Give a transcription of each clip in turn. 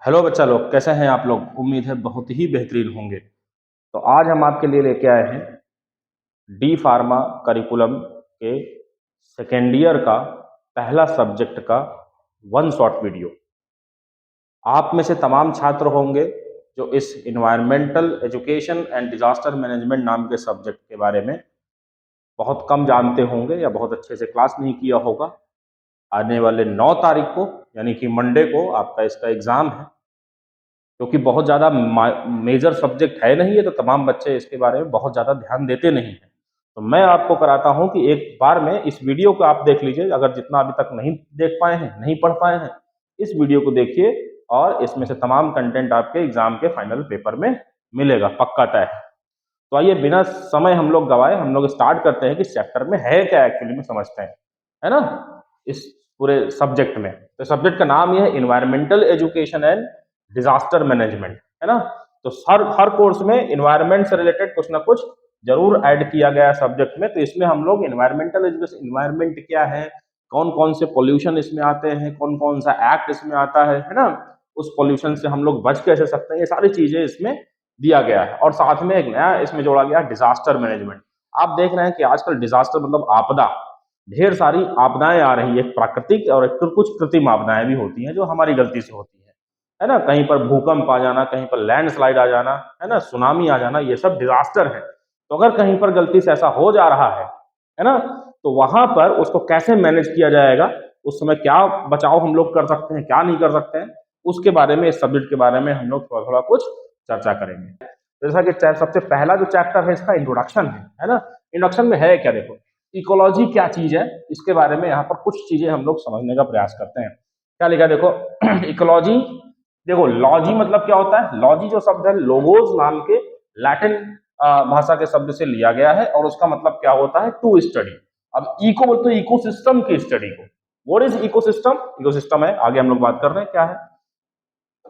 Hello बच्चा लोग, कैसे हैं आप लोग। उम्मीद है बहुत ही बेहतरीन होंगे। तो आज हम आपके लिए लेके आए हैं डी फार्मा करिकुलम के सेकेंड ईयर का पहला सब्जेक्ट का वन शॉट वीडियो। आप में से तमाम छात्र होंगे जो इस environmental education and disaster management नाम के सब्जेक्ट के बारे में बहुत कम जानते होंगे या बहुत अच्छे से क्लास नहीं किया होगा। आने वाले 9 तारीख को यानी कि मंडे को आपका इसका एग्ज़ाम है, क्योंकि बहुत ज़्यादा मेजर सब्जेक्ट है नहीं है, तो तमाम बच्चे इसके बारे में बहुत ज़्यादा ध्यान देते नहीं हैं। तो मैं आपको कराता हूं कि एक बार में इस वीडियो को आप देख लीजिए। अगर जितना अभी तक नहीं देख पाए हैं, नहीं पढ़ पाए हैं, इस वीडियो को देखिए और इसमें से तमाम कंटेंट आपके एग्जाम के फाइनल पेपर में मिलेगा, पक्का तय है। तो आइए बिना समय हम लोग गवाए हम लोग स्टार्ट करते हैं कि चैप्टर में है क्या एक्चुअली में, समझते हैं, है ना। इस पूरे सब्जेक्ट में तो सब्जेक्ट का नाम यह है environmental education and disaster management, है ना। तो हर कोर्स में इन्वायरमेंट से रिलेटेड कुछ ना कुछ जरूर ऐड किया गया सब्जेक्ट में। तो इसमें हम लोग इन्वायरमेंटल एजुकेशन, इन्वायरमेंट क्या है, कौन कौन से पोल्यूशन इसमें आते हैं, कौन कौन सा एक्ट इसमें आता है ना, उस पोल्यूशन से हम लोग बच कैसे सकते हैं, ये सारी चीजें इसमें दिया गया है। और साथ में एक नया इसमें जोड़ा गया डिजास्टर मैनेजमेंट। आप देख रहे हैं कि आजकल डिजास्टर मतलब आपदा, ढेर सारी आपदाएं आ रही है, एक प्राकृतिक और एक कुछ कृत्रिम आपदाएं भी होती हैं जो हमारी गलती से होती है ना। कहीं पर भूकंप आ जाना, कहीं पर लैंडस्लाइड आ जाना, है ना, सुनामी आ जाना, ये सब डिजास्टर है। तो अगर कहीं पर गलती से ऐसा हो जा रहा है ना, तो वहां पर उसको कैसे मैनेज किया जाएगा, उस समय क्या बचाव हम लोग कर सकते हैं, क्या नहीं कर सकते हैं, उसके बारे में, इस सब्जेक्ट के बारे में हम लोग थोड़ा थोड़ा कुछ चर्चा करेंगे। जैसा कि सबसे पहला जो चैप्टर है इसका इंट्रोडक्शन है ना। इंट्रोडक्शन में है क्या, देखो इकोलॉजी क्या चीज है, इसके बारे में यहाँ पर कुछ चीजें हम लोग समझने का प्रयास करते हैं। क्या लिखा देखो इकोलॉजी, देखो लॉजी मतलब क्या होता है। लॉजी जो शब्द है लोगोस नाम के लैटिन भाषा के शब्द से लिया गया है और उसका मतलब क्या होता है, टू स्टडी। अब इको बोलते तो इकोसिस्टम की स्टडी को। व्हाट इज इकोसिस्टम, इकोसिस्टम है, आगे हम लोग बात कर रहे हैं क्या है।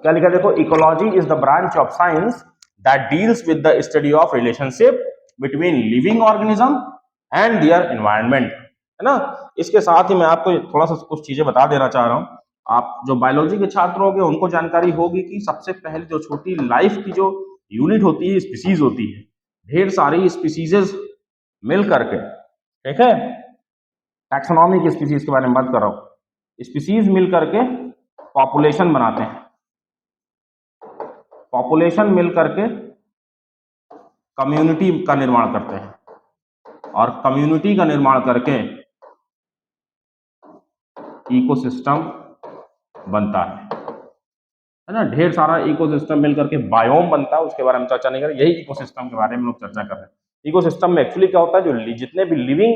क्या लिखा देखो ecology is the branch of science that deals with the study of relationship between living organism and their environment, है ना। इसके साथ ही मैं आपको थोड़ा सा कुछ चीजें बता देना चाह रहा हूं। आप जो बायोलॉजी के छात्र होंगे उनको जानकारी होगी कि सबसे पहले जो छोटी लाइफ की जो यूनिट होती है, स्पीसीज होती है, ढेर सारी स्पीसीज मिल करके, ठीक है, टैक्सोनॉमी की स्पीसीज के बारे में बात कर रहा हूं, स्पीसीज मिल करके पॉपुलेशन बनाते हैं, पॉपुलेशन मिल करके कम्युनिटी का निर्माण करते हैं और कम्युनिटी का निर्माण करके इकोसिस्टम बनता है ना। ढेर सारा इकोसिस्टम मिलकर के बायोम बनता है, उसके बारे में चर्चा नहीं कर रहे, यही इकोसिस्टम के बारे में लोग चर्चा कर रहे हैं। इकोसिस्टम में एक्चुअली क्या होता है, जो जितने भी लिविंग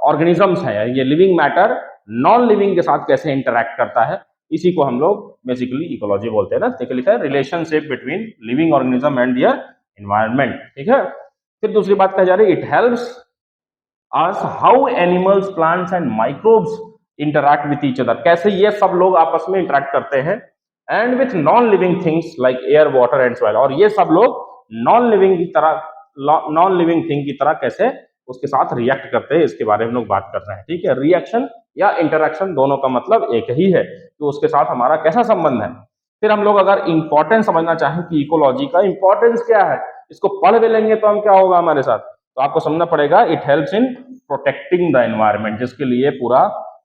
ऑर्गेनिजम्स हैं, ये लिविंग मैटर नॉन लिविंग के साथ कैसे इंटरेक्ट करता है, इसी को हम लोग बेसिकली इकोलॉजी बोलते हैं ना। ठीक है, लिखा है relationship between living organism and their environment, ठीक है। फिर दूसरी बात कही जा रही है, it helps us how animals, plants and microbes interact with each other, कैसे ये सब लोग आपस में इंटरैक्ट करते हैं, and with non living things like air, water and soil, और ये सब लोग नॉन लिविंग की तरह, नॉन लिविंग थिंग की तरह कैसे उसके साथ रिएक्ट करते हैं, इसके बारे में लोग बात कर रहे हैं। ठीक है, रिएक्शन या इंटरेक्शन दोनों का मतलब एक ही है, तो उसके साथ हमारा कैसा संबंध है। फिर हम लोग अगर इंपॉर्टेंस समझना चाहें कि इकोलॉजी का इंपॉर्टेंस क्या है, इसको पढ़ भी लेंगे तो हम क्या होगा हमारे साथ, तो आपको समझना पड़ेगा it helps in protecting the environment, जिसके लिए पूरा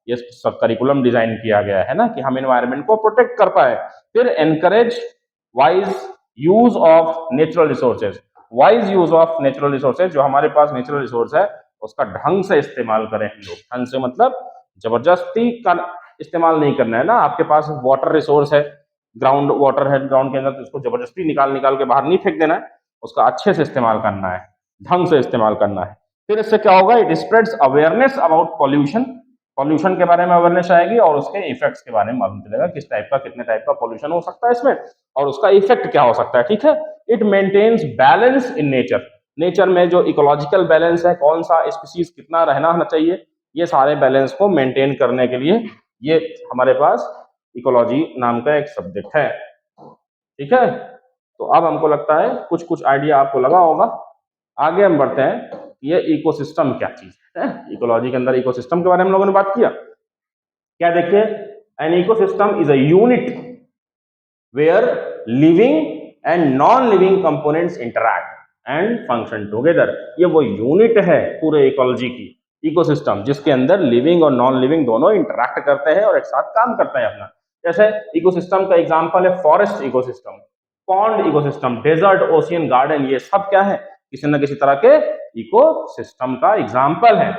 ये सब करिकुलम डिजाइन किया गया है ना, कि हम एनवायरनमेंट को प्रोटेक्ट कर पाए। फिर encourage wise use of natural resources, wise use of natural resources, जो हमारे पास नेचुरल रिसोर्स है उसका ढंग से इस्तेमाल करें हम लोग। ढंग से मतलब जबरदस्ती का इस्तेमाल नहीं करना है ना। आपके पास वाटर रिसोर्स है, ग्राउंड वाटर है ग्राउंड के अंदर, तो उसको जबरदस्ती निकाल निकाल के बाहर नहीं फेंक देना है, उसका अच्छे से इस्तेमाल करना है, ढंग से इस्तेमाल करना है। फिर इससे क्या होगा, it spreads awareness about pollution, pollution के बारे में अवेयरनेस आएगी और उसके इफेक्ट्स के बारे में मालूम चलेगा, किस टाइप का, कितने टाइप का पॉल्यूशन हो सकता है इसमें और उसका इफेक्ट क्या हो सकता है। ठीक है, it maintains balance in nature, nature में जो इकोलॉजिकल बैलेंस है, कौन सा स्पीसीज कितना रहना चाहिए, ये सारे बैलेंस को मेंटेन करने के लिए ये हमारे पास इकोलॉजी नाम का एक सब्जेक्ट है। ठीक है, तो अब हमको लगता है कुछ कुछ आइडिया आपको लगा होगा। आगे हम बढ़ते हैं, ये इकोसिस्टम क्या चीज है। इकोलॉजी के अंदर इकोसिस्टम के बारे में हम लोगों ने बात किया। क्या देखिए, an ecosystem is a unit where living and non living components interact and function together. ये वो यूनिट है पूरे इकोलॉजी की, इकोसिस्टम, जिसके अंदर लिविंग और नॉन लिविंग दोनों इंटरैक्ट करते हैं और एक साथ काम करते हैं अपना। जैसे इकोसिस्टम का एग्जांपल है forest ecosystem, pond ecosystem, desert, ocean, garden, ये सब क्या है, किसी न किसी तरह के इकोसिस्टम का एग्जांपल है।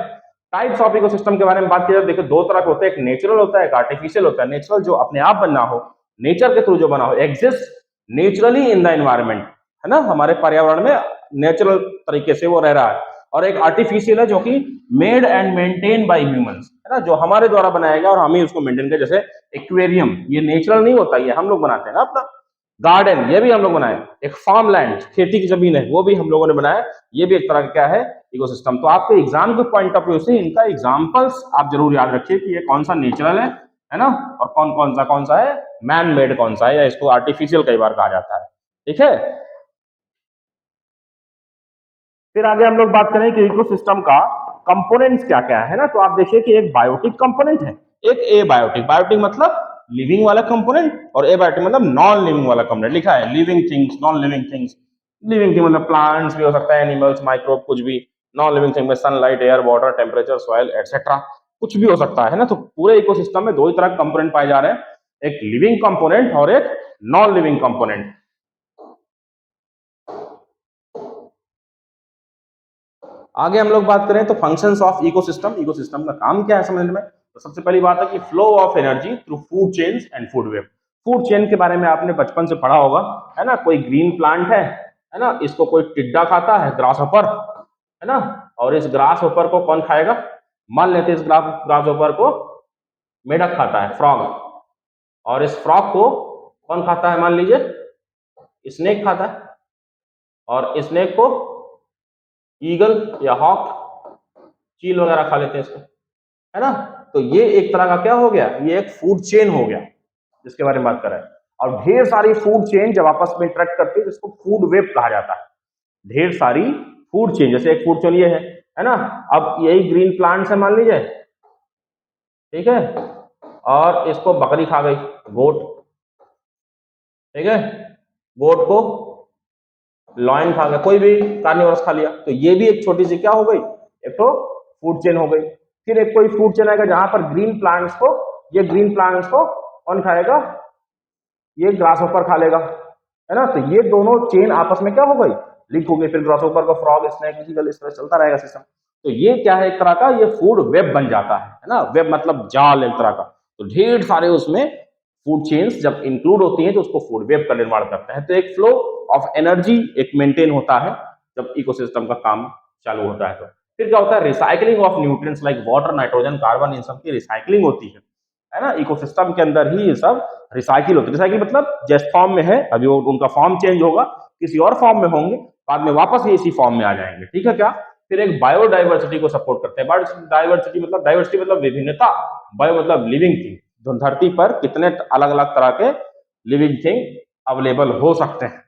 टाइप्स ऑफ इकोसिस्टम के बारे में बात की जाए, देखो दो तरह के होते हैं, एक नेचुरल होता है, एक आर्टिफिशियल होता है। नेचुरल जो अपने आप बना हो, नेचर के थ्रू जो बना हो, exist naturally in the environment, है ना, हमारे पर्यावरण में नेचुरल तरीके से वो रह रहा है। और एक आर्टिफिशियल है जो कि made and maintain by humans, है ना, जो हमारे द्वारा बनाया गया और हम ही उसको मेंटेन करें। जैसे एक्वेरियम, ये नेचुरल नहीं होता, ये हम लोग बनाते हैं ना अपना। गार्डन, ये भी हम लोग बनाए। एक फार्म लैंड, खेती की जमीन है, वो भी हम लोगों ने बनाया। ये भी एक तरह का क्या है, इकोसिस्टम। तो आपके एग्जाम के पॉइंट ऑफ व्यू से इनका एग्जांपल्स आप जरूर याद रखिए कि ये कौन सा नेचुरल है ना, और कौन सा है मैन मेड, कौन सा है, या इसको आर्टिफिशियल कई बार कहा जाता है। ठीक है, फिर आगे हम लोग बात करें कि इकोसिस्टम का कंपोनेंट्स क्या क्या है ना। तो आप देखिए कि एक बायोटिक कंपोनेंट है, एक एबायोटिक। बायोटिक मतलब लिविंग वाला कंपोनेंट, और एबायोटिक मतलब नॉन लिविंग वाला कंपोनेंट। लिखा है living things, non living things. Living thing मतलब प्लांट्स भी हो सकता है, एनिमल्स, माइक्रोब, कुछ भी। नॉन लिविंग थिंग में sunlight, air, water, temperature, soil etcetera, कुछ भी हो सकता है ना। तो पूरे इकोसिस्टम में दो ही तरह के कंपोनेंट पाए जा रहे हैं, एक लिविंग कंपोनेंट और एक नॉन लिविंग कंपोनेंट। आगे हम लोग बात करें तो फंक्शंस ऑफ इकोसिस्टम, इकोसिस्टम का काम क्या है समझने में। तो सबसे पहली बात है कि flow of energy through food chains and food web. Food chain के बारे में आपने बचपन से पढ़ा होगा, है ना। कोई ग्रीन प्लांट है ना, इसको कोई टिड्डा खाता है, ग्रास होपर, है ना, और इस ग्रास होपर को कौन खाएगा, मान लेते हैं इस ग्रास होपर को मेढक खाता है, फ्रॉग, और इस फ्रॉग को कौन खाता है, मान लीजिए स्नेक खाता है, और स्नेक को ईगल या हॉक, चील वगैरह खा लेते हैं इसको, है ना। तो ये एक तरह का क्या हो गया, ये एक फूड चेन हो गया जिसके बारे में बात कर रहे हैं। और ढेर सारी फूड चेन जब आपस में इंटरेक्ट करती है जिसको फूड वेब कहा जाता है। ढेर सारी फूड चेन, जैसे एक फूड चेन ये है ना। अब यही ग्रीन प्लांट्स है मान लीजिए, ठीक है, और इसको बकरी खा गई, गोट, ठीक है, गोट को लॉयन खा गया, कोई भी कार्निवोरस खा लिया, तो ये भी एक छोटी सी क्या हो गई, एक तो फूड चेन हो गई। फिर एक कोई फूड चेन आएगा जहां पर ग्रीन प्लांट्स को, ये ग्रीन प्लांट्स को कौन खाएगा, ये ग्रास होपर खा लेगा, है ना। तो ये दोनों चेन आपस में क्या हो गई, लिंक हो गई। फिर ग्रास होपर को फ्रॉग, स्नेक, ईगल, इस तरह चलता रहेगा सिस्टम। तो ये क्या है, एक तरह का ये फूड वेब बन जाता है ना। वेब मतलब जाल एक तरह का। तो ढेर सारे उसमें फूड चेन्स जब इंक्लूड होती हैं तो उसको फूड वेब का निर्माण करते हैं। तो एक फ्लो ऑफ एनर्जी एक मेंटेन होता है जब इकोसिस्टम का काम चालू होता है। तो फिर क्या होता है, recycling of nutrients like water, nitrogen, carbon, इन सब की रिसाइकलिंग होती है ना। इकोसिस्टम के अंदर ही ये सब रिसाइकिल होता है। रिसाइकिल मतलब जिस फॉर्म में है अभी वो उनका फॉर्म चेंज होगा, किसी और फॉर्म में होंगे, बाद में वापस ये इसी फॉर्म में आ जाएंगे, ठीक है क्या। फिर एक बायोडाइवर्सिटी को सपोर्ट करते हैं। बायोडाइवर्सिटी मतलब, डाइवर्सिटी मतलब विभिन्नता, बायो मतलब लिविंग थिंग, धरती पर कितने अलग अलग तरह के लिविंग थिंग अवेलेबल हो सकते हैं,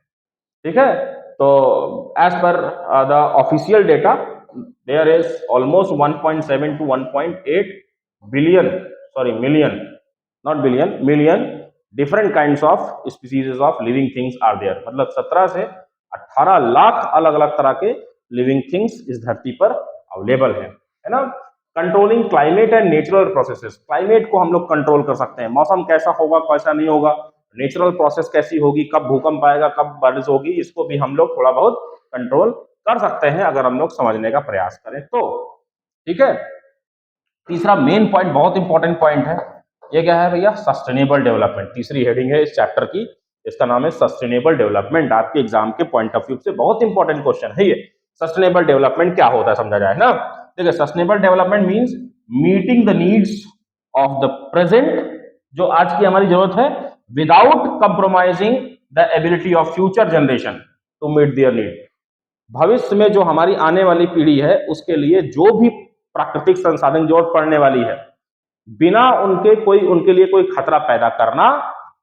ठीक है। तो as per the official data there is almost 1.7 to 1.8 billion, sorry million, not billion, million different kinds of species of living things are there. मतलब 17 से 18 लाख अलग अलग तरह के लिविंग थिंग्स इस धरती पर अवेलेबल है ना। Controlling climate and natural processes, climate को हम लोग कंट्रोल कर सकते हैं, मौसम कैसा होगा कैसा नहीं होगा, नेचुरल प्रोसेस कैसी होगी, कब भूकंप आएगा, कब बारिश होगी, इसको भी हम लोग थोड़ा बहुत कंट्रोल कर सकते हैं अगर हम लोग समझने का प्रयास करें तो, ठीक है। तीसरा मेन पॉइंट, बहुत इंपॉर्टेंट पॉइंट है, ये क्या है भैया, सस्टेनेबल डेवलपमेंट। तीसरी हेडिंग है इस चैप्टर की, इसका नाम है सस्टेनेबल डेवलपमेंट। आपके एग्जाम के पॉइंट ऑफ व्यू से बहुत इंपॉर्टेंट क्वेश्चन है ये। सस्टेनेबल डेवलपमेंट क्या होता है समझा जाए ना। देखिए sustainable development means meeting the needs of the present, जो आज की हमारी जरूरत है, without compromising the ability of future generation to meet their need. भविष्य में जो हमारी आने वाली पीढ़ी है उसके लिए जो भी प्राकृतिक संसाधन जरूरत पड़ने वाली है, बिना उनके लिए कोई खतरा पैदा करना,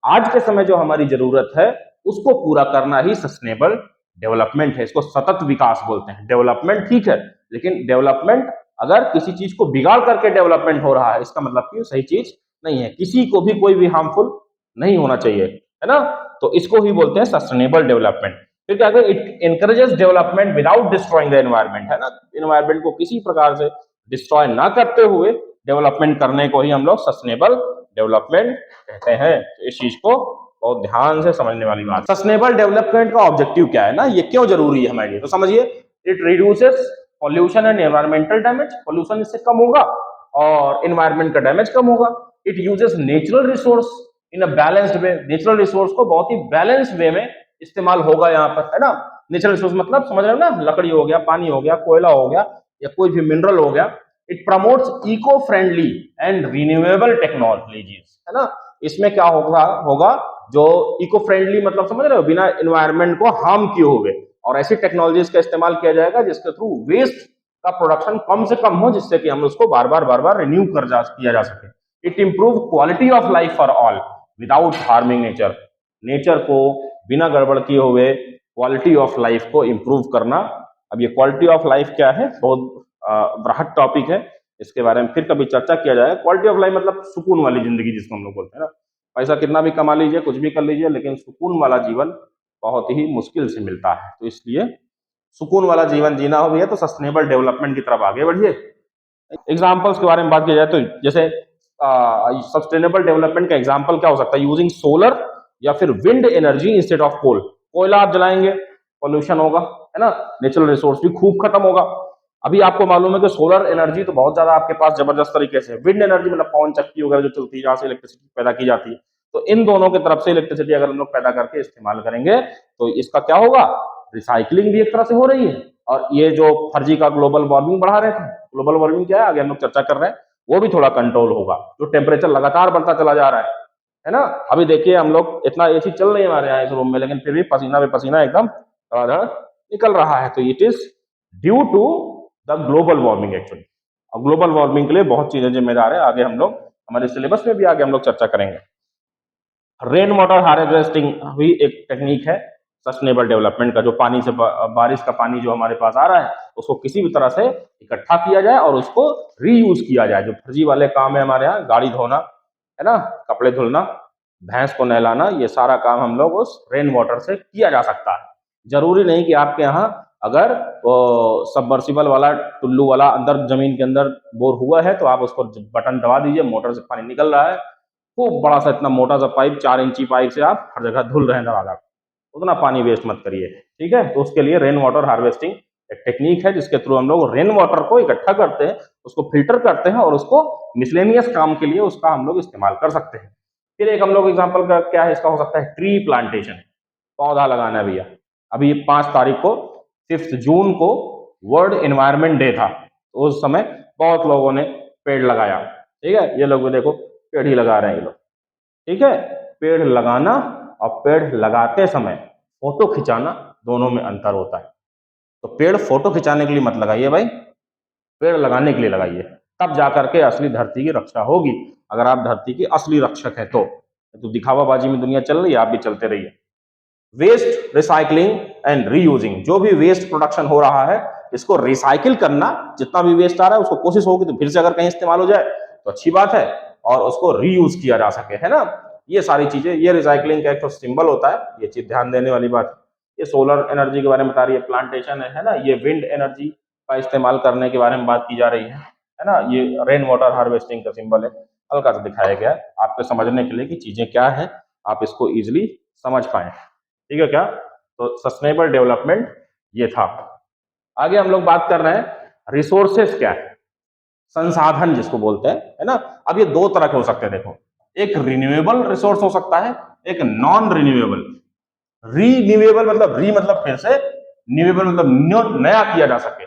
आज के समय जो हमारी जरूरत है उसको पूरा करना ही सस्टेनेबल डेवलपमेंट है। इसको सतत विकास बोलते हैं। डेवलपमेंट ठीक है, लेकिन डेवलपमेंट अगर किसी चीज को बिगाड़ करके डेवलपमेंट हो रहा है, इसका मतलब कि सही चीज नहीं है। किसी को भी कोई भी हार्मफुल नहीं होना चाहिए, है ना। तो इसको ही बोलते हैं सस्टेनेबल डेवलपमेंट। फिर क्या कहते हैं, it encourages development without destroying the environment, है ना, एनवायरमेंट को किसी प्रकार से डिस्ट्रॉय ना करते हुए डेवलपमेंट करने को ही हम लोग सस्टेनेबल डेवलपमेंट कहते हैं। तो इस चीज को बहुत ध्यान से समझने वाली बात। सस्टेनेबल डेवलपमेंट का ऑब्जेक्टिव क्या है ना, ये क्यों जरूरी है हमारे लिए, तो समझिए, it reduces pollution and environmental damage, pollution इससे कम होगा और एनवायरमेंट का डैमेज कम होगा। It uses natural resource in a balanced way, natural resource को बहुत ही बैलेंस्ड वे में इस्तेमाल होगा यहाँ पर, है ना। नेचुरल रिसोर्स मतलब समझ रहे हो ना, लकड़ी हो गया, पानी हो गया, कोयला हो गया या कोई भी मिनरल हो गया। It promotes eco friendly and renewable technologies, है ना। इसमें क्या होगा जो इको फ्रेंडली मतलब समझ रहे हो, बिना एनवायरमेंट को हार्म किए हुए, और ऐसी टेक्नोलॉजीज का इस्तेमाल किया जाएगा जिसके थ्रू वेस्ट का प्रोडक्शन कम से कम हो, जिससे कि हम उसको बार बार रिन्यू किया जा सके। It improve quality of life for all without harming nature, nature को बिना गड़बड़ किए हुए क्वालिटी ऑफ लाइफ को इंप्रूव करना। अब ये क्वालिटी ऑफ लाइफ क्या है, बहुत बृहद टॉपिक है, इसके बारे में फिर कभी चर्चा किया जाए। क्वालिटी ऑफ लाइफ मतलब सुकून वाली जिंदगी जिसको हम लोग बोलते हैं ना। पैसा कितना भी कमा लीजिए, कुछ भी कर लीजिए, लेकिन सुकून वाला जीवन बहुत ही मुश्किल से मिलता है। तो इसलिए सुकून वाला जीवन जीना हो भैया तो सस्टेनेबल डेवलपमेंट की तरफ आगे बढ़िए। एग्जाम्पल्स के बारे में बात की जाए तो जैसे सस्टेनेबल डेवलपमेंट का एग्जाम्पल क्या हो सकता है, यूजिंग सोलर या फिर wind energy instead of coal. कोयला आप जलाएंगे, पॉल्यूशन होगा, है ना, नेचुरल रिसोर्स भी खूब खत्म होगा। अभी आपको मालूम है कि सोलर एनर्जी तो बहुत ज्यादा आपके पास जबरदस्त तरीके से, विंड एनर्जी मतलब पवन चक्की वगैरह जो चलती है जहां से इलेक्ट्रिसिटी पैदा की जाती है, तो इन दोनों की तरफ से इलेक्ट्रिसिटी अगर हम लोग पैदा करके इस्तेमाल करेंगे तो इसका क्या होगा, रिसाइकलिंग भी एक तरह से हो रही है। और ये जो फर्जी का ग्लोबल वार्मिंग बढ़ा रहे थे, ग्लोबल वार्मिंग क्या है आगे हम लोग चर्चा कर रहे हैं, वो भी थोड़ा कंट्रोल होगा। जो टेम्परेचर लगातार बढ़ता चला जा रहा है ना, अभी देखिए हम लोग इतना एसी चल रही है हमारे यहाँ इस रूम में, लेकिन फिर भी पसीना पे पसीना एकदम निकल रहा है। तो it is due to the global warming actually. और ग्लोबल वार्मिंग के लिए बहुत चीजें जिम्मेदार है, आगे हम लोग हमारे सिलेबस में भी आगे हम लोग चर्चा करेंगे। रेन वाटर हार्वेस्टिंग भी एक टेक्निक है सस्टेनेबल डेवलपमेंट का, जो पानी से बारिश का पानी जो हमारे पास आ रहा है उसको किसी भी तरह से इकट्ठा किया जाए और उसको रीयूज किया जाए। जो फर्जी वाले काम है हमारे यहाँ, गाड़ी धोना, है ना, कपड़े धुलना, भैंस को नहलाना, ये सारा काम हम लोग उस रेन वाटर से किया जा सकता है। जरूरी नहीं कि आपके यहाँ अगर सबमर्सिबल वाला टुल्लू वाला अंदर जमीन के अंदर बोर हुआ है तो आप उसको बटन दबा दीजिए, मोटर से पानी निकल रहा है, खूब बड़ा सा इतना मोटा सा पाइप 4 इंची पाइप से आप हर जगह धुल रहे हैं दबा, उतना पानी वेस्ट मत करिए, ठीक है। तो उसके लिए रेन वाटर हार्वेस्टिंग एक टेक्निक है जिसके थ्रू हम लोग रेन वाटर को इकट्ठा करते हैं, उसको फिल्टर करते हैं और उसको मिसलेनियस काम के लिए उसका हम लोग इस्तेमाल कर सकते हैं। फिर एक हम लोग एग्जाम्पल का क्या है, इसका हो सकता है ट्री प्लांटेशन, पौधा लगाना भैया। अभी 5 तारीख को 5 जून को वर्ल्ड एनवायरनमेंट डे था, तो उस समय बहुत लोगों ने पेड़ लगाया, ठीक है। ये लोग भी देखो पेड़ ही लगा रहे हैं ये लोग, ठीक है। पेड़ लगाना और पेड़ लगाते समय फोटो खिंचाना, दोनों में अंतर होता है। तो पेड़ फोटो खिंचाने के लिए मत लगाइए भाई, पेड़ लगाने के लिए लगाइए, तब जाकर के असली धरती की रक्षा होगी। अगर आप धरती के असली रक्षक हैं तो दिखावाबाजी में दुनिया चल रही है, आप भी चलते रहिए। वेस्ट रिसाइकलिंग एंड रीयूजिंग, जो भी वेस्ट प्रोडक्शन हो रहा है इसको रिसाइकिल करना, जितना भी वेस्ट आ रहा है उसको कोशिश होगी तो फिर से अगर कहीं इस्तेमाल हो जाए तो अच्छी बात है, और उसको रीयूज किया जा सके, है ना। ये सारी चीजें, ये रिसाइकलिंग का एक तो सिंबल होता है, ये चीज ध्यान देने वाली बात है। ये सोलर एनर्जी के बारे में बता रही है, प्लांटेशन है ना, ये विंड एनर्जी का इस्तेमाल करने के बारे में बात की जा रही है ना। ये रेन वाटर हार्वेस्टिंग का सिंबल है, हल्का सा दिखाया गया है आपको समझने के लिए कि चीजें क्या है, आप इसको इजिली समझ पाए, ठीक है क्या। तो सस्टेनेबल डेवलपमेंट ये था। आगे हम लोग बात कर रहे हैं रिसोर्सेस क्या है, संसाधन जिसको बोलते हैं, है ना। अब ये 2 तरह के हो सकते हैं, देखो, एक रिन्यूएबल रिसोर्स हो सकता है, एक नॉन रिन्यूएबल। रीन्यूएबल मतलब री मतलब फिर से, न्यूएबल मतलब नया किया जा सके,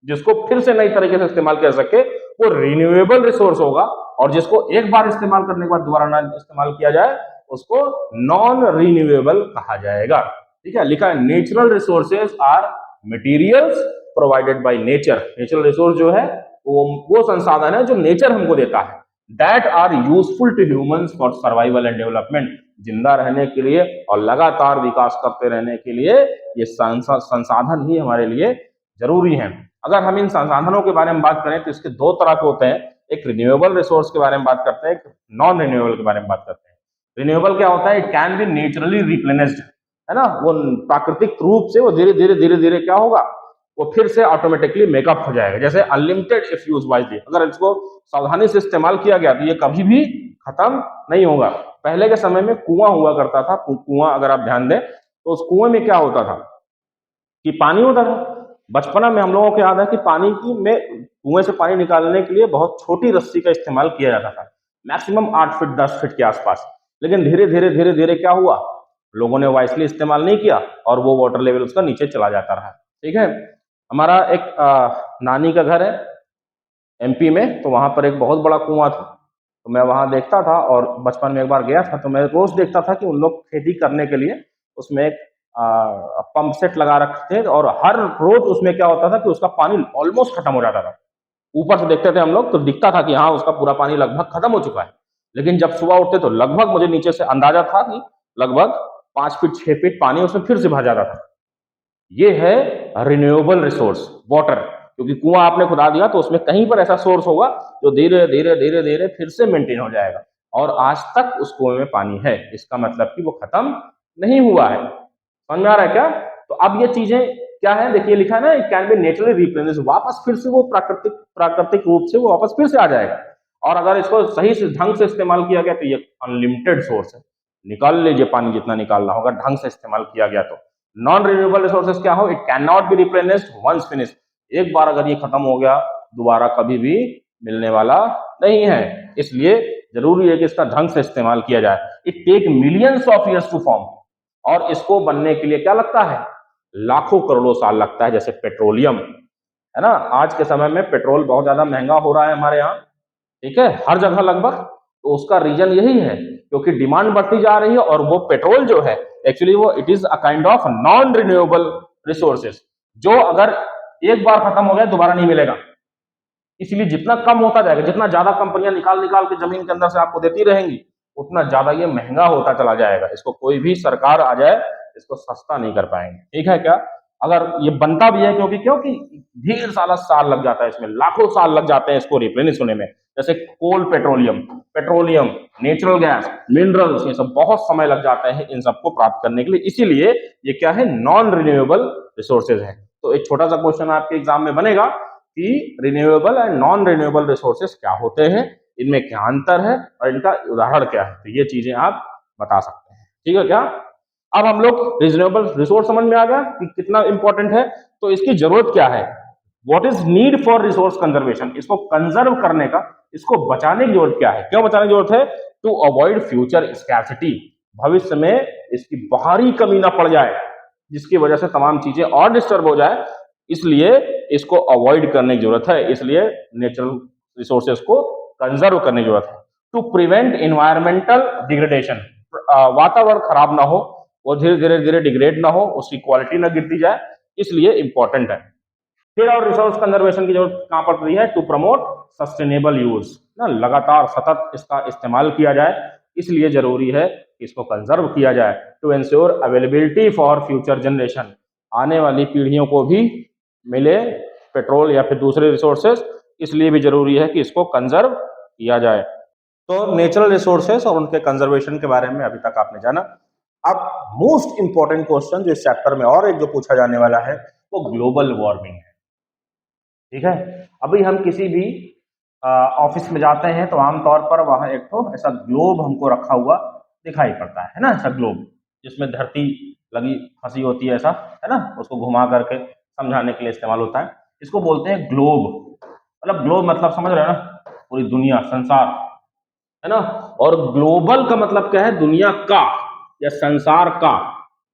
जिसको फिर से नई तरीके से इस्तेमाल किया जा सके, वो रिन्यूएबल रिसोर्स होगा। और जिसको एक बार इस्तेमाल करने के बाद दोबारा ना इस्तेमाल किया जाए उसको नॉन रिन्यूएबल कहा जाएगा, ठीक है। लिखा है natural resources are materials provided by nature. Natural resource जो है वो संसाधन है जो नेचर हमको देता है, that are useful to humans for survival and development, जिंदा रहने के लिए और लगातार विकास करते रहने के लिए ये संसाधन ही हमारे लिए जरूरी है। अगर हम इन संसाधनों के बारे में बात करें तो इसके 2 तरह के होते हैं, एक रिन्यूएबल रिसोर्स के बारे में बात करते हैं, एक नॉन रिन्यूएबल के बारे में बात करते हैं। रिन्यूएबल क्या होता है, it can be naturally replenished, है ना, वो प्राकृतिक रूप से वो धीरे धीरे धीरे धीरे क्या होगा, वो फिर से ऑटोमेटिकली मेकअप हो जाएगा। जैसे अनलिमिटेड इफ यूज वाइजली, अगर इसको सावधानी से इस्तेमाल किया गया तो ये कभी भी खत्म नहीं होगा। पहले के समय में कुआं हुआ करता था, कुआं अगर आप ध्यान दें तो उस कुएं में क्या होता था कि पानी होता था। बचपना में हम लोगों को याद है कि पानी की में कुएं से पानी निकालने के लिए बहुत छोटी रस्सी का इस्तेमाल किया जाता था, मैक्सिमम 8 फीट 10 फीट के आसपास। लेकिन धीरे धीरे धीरे धीरे क्या हुआ, लोगों ने वाइसली इस्तेमाल नहीं किया और वो वाटर लेवल उसका नीचे चला जाता रहा। ठीक है, हमारा एक नानी का घर है एमपी में, तो वहां पर एक बहुत बड़ा कुआं था, तो मैं वहां देखता था और बचपन में एक बार गया था तो मैं रोज देखता था कि उन लोग खेती करने के लिए उसमें एक पंप सेट लगा रखते थे और हर रोज उसमें क्या होता था कि उसका पानी ऑलमोस्ट खत्म हो जाता था। ऊपर से देखते थे हम लोग तो दिखता था कि हाँ उसका पूरा पानी लगभग खत्म हो चुका है, लेकिन जब सुबह उठते तो लगभग मुझे नीचे से अंदाजा था कि लगभग 5 फीट 6 फीट पानी उसमें फिर से भर जाता था। ये है रिन्यूएबल रिसोर्स वाटर, क्योंकि कुआं आपने खुदा दिया तो उसमें कहीं पर ऐसा सोर्स होगा जो धीरे धीरे धीरे धीरे फिर से मेंटेन हो जाएगा और आज तक उस कुएं में पानी है, इसका मतलब कि वो खत्म नहीं हुआ है। समझ में आ रहा है क्या? तो अब ये चीजें क्या है, देखिए लिखा है ना, it can be naturally replenish, वापस फिर से वो प्राकृतिक प्राकृतिक रूप से वो वापस फिर से आ जाएगा। और अगर इसको सही से ढंग से इस्तेमाल किया गया तो ये अनलिमिटेड सोर्स है, निकाल लीजिए पानी जितना निकालना होगा ढंग से इस्तेमाल किया गया तो। नॉन रिन्यूएबल रिसोर्सेज क्या हो, it cannot be replenished once finished, एक बार अगर ये खत्म हो गया दोबारा कभी भी मिलने वाला नहीं है, इसलिए जरूरी है कि इसका ढंग से इस्तेमाल किया जाए। It take millions of years to form, और इसको बनने के लिए क्या लगता है, लाखों करोड़ों साल लगता है। जैसे पेट्रोलियम है ना, आज के समय में पेट्रोल बहुत ज्यादा महंगा हो रहा है हमारे यहाँ, ठीक है, हर जगह लगभग, तो उसका रीजन यही है क्योंकि डिमांड बढ़ती जा रही है और वो पेट्रोल जो है एक्चुअली वो it is a kind of non renewable resources, जो अगर एक बार खत्म हो गया दोबारा नहीं मिलेगा। इसलिए जितना कम होता जाएगा, जितना ज्यादा कंपनियां निकाल निकाल के जमीन के अंदर से आपको देती रहेंगी, उतना ज्यादा ये महंगा होता चला जाएगा। इसको कोई भी सरकार आ जाए इसको सस्ता नहीं कर पाएंगे, ठीक है क्या? अगर ये बनता भी है, क्योंकि क्योंकि ढेर सारा साल लग जाता है, इसमें लाखों साल लग जाते हैं इसको रिप्लेनिश होने में। जैसे कोल, पेट्रोलियम, नेचुरल गैस, मिनरल्स, ये सब बहुत समय लग जाते हैं इन सबको प्राप्त करने के लिए, इसीलिए ये क्या है, नॉन रिन्यूएबल रिसोर्सेज है। तो एक छोटा सा क्वेश्चन आपके एग्जाम में बनेगा कि renewable and non renewable resources क्या होते हैं, इनमें क्या अंतर है और इनका उदाहरण क्या है, तो ये चीजें आप बता सकते हैं, ठीक है क्या? अब हम लोग रिन्यूएबल रिसोर्स समझ में आ गया कि कितना इंपॉर्टेंट है, तो इसकी जरूरत क्या है, what is need for resource conservation, इसको कंजर्व करने का, इसको बचाने की जरूरत क्या है, क्यों बचाने की जरूरत है, टू अवॉइड फ्यूचर स्कैर्सिटी, भविष्य में इसकी बाहरी कमी ना पड़ जाए जिसकी वजह से तमाम चीजें और डिस्टर्ब हो जाए, इसलिए इसको अवॉइड करने की जरूरत है, इसलिए नेचुरल रिसोर्सेज को कंजर्व करने की जरूरत है। टू प्रिवेंट इन्वायरमेंटल डिग्रेडेशन, वातावरण खराब ना हो, वो धीरे धीरे धीरे डिग्रेड ना हो, उसकी क्वालिटी ना गिरती जाए, इसलिए इंपॉर्टेंट है। फिर और रिसोर्स कंजर्वेशन की जरूरत कहां पड़ रही है, टू प्रमोट सस्टेनेबल यूज, ना लगातार सतत इसका इस्तेमाल किया जाए, इसलिए जरूरी है कि इसको कंजर्व किया जाए। To ensure availability for future generation, आने वाली पीढ़ियों को भी मिले पेट्रोल या फिर दूसरे रिसोर्सेज, इसलिए भी जरूरी है कि इसको कंजर्व किया जाए। तो नेचुरल रिसोर्सेज और उनके कंजर्वेशन के बारे में अभी तक आपने जाना। अब मोस्ट इंपॉर्टेंट क्वेश्चन जो इस चैप्टर में और एक जो पूछा जाने वाला है वो ग्लोबल वार्मिंग है, ठीक है। अभी हम किसी भी ऑफिस में जाते हैं तो आमतौर पर वहां एक तो ऐसा ग्लोब हमको रखा हुआ दिखाई पड़ता है ना, ऐसा ग्लोब जिसमें धरती लगी फंसी होती है, ऐसा है ना, उसको घुमा करके समझाने के लिए इस्तेमाल होता है। इसको बोलते हैं ग्लोब, मतलब ग्लोब मतलब समझ रहे हैं ना, पूरी दुनिया, संसार, है ना। और ग्लोबल का मतलब क्या है, दुनिया का या संसार का।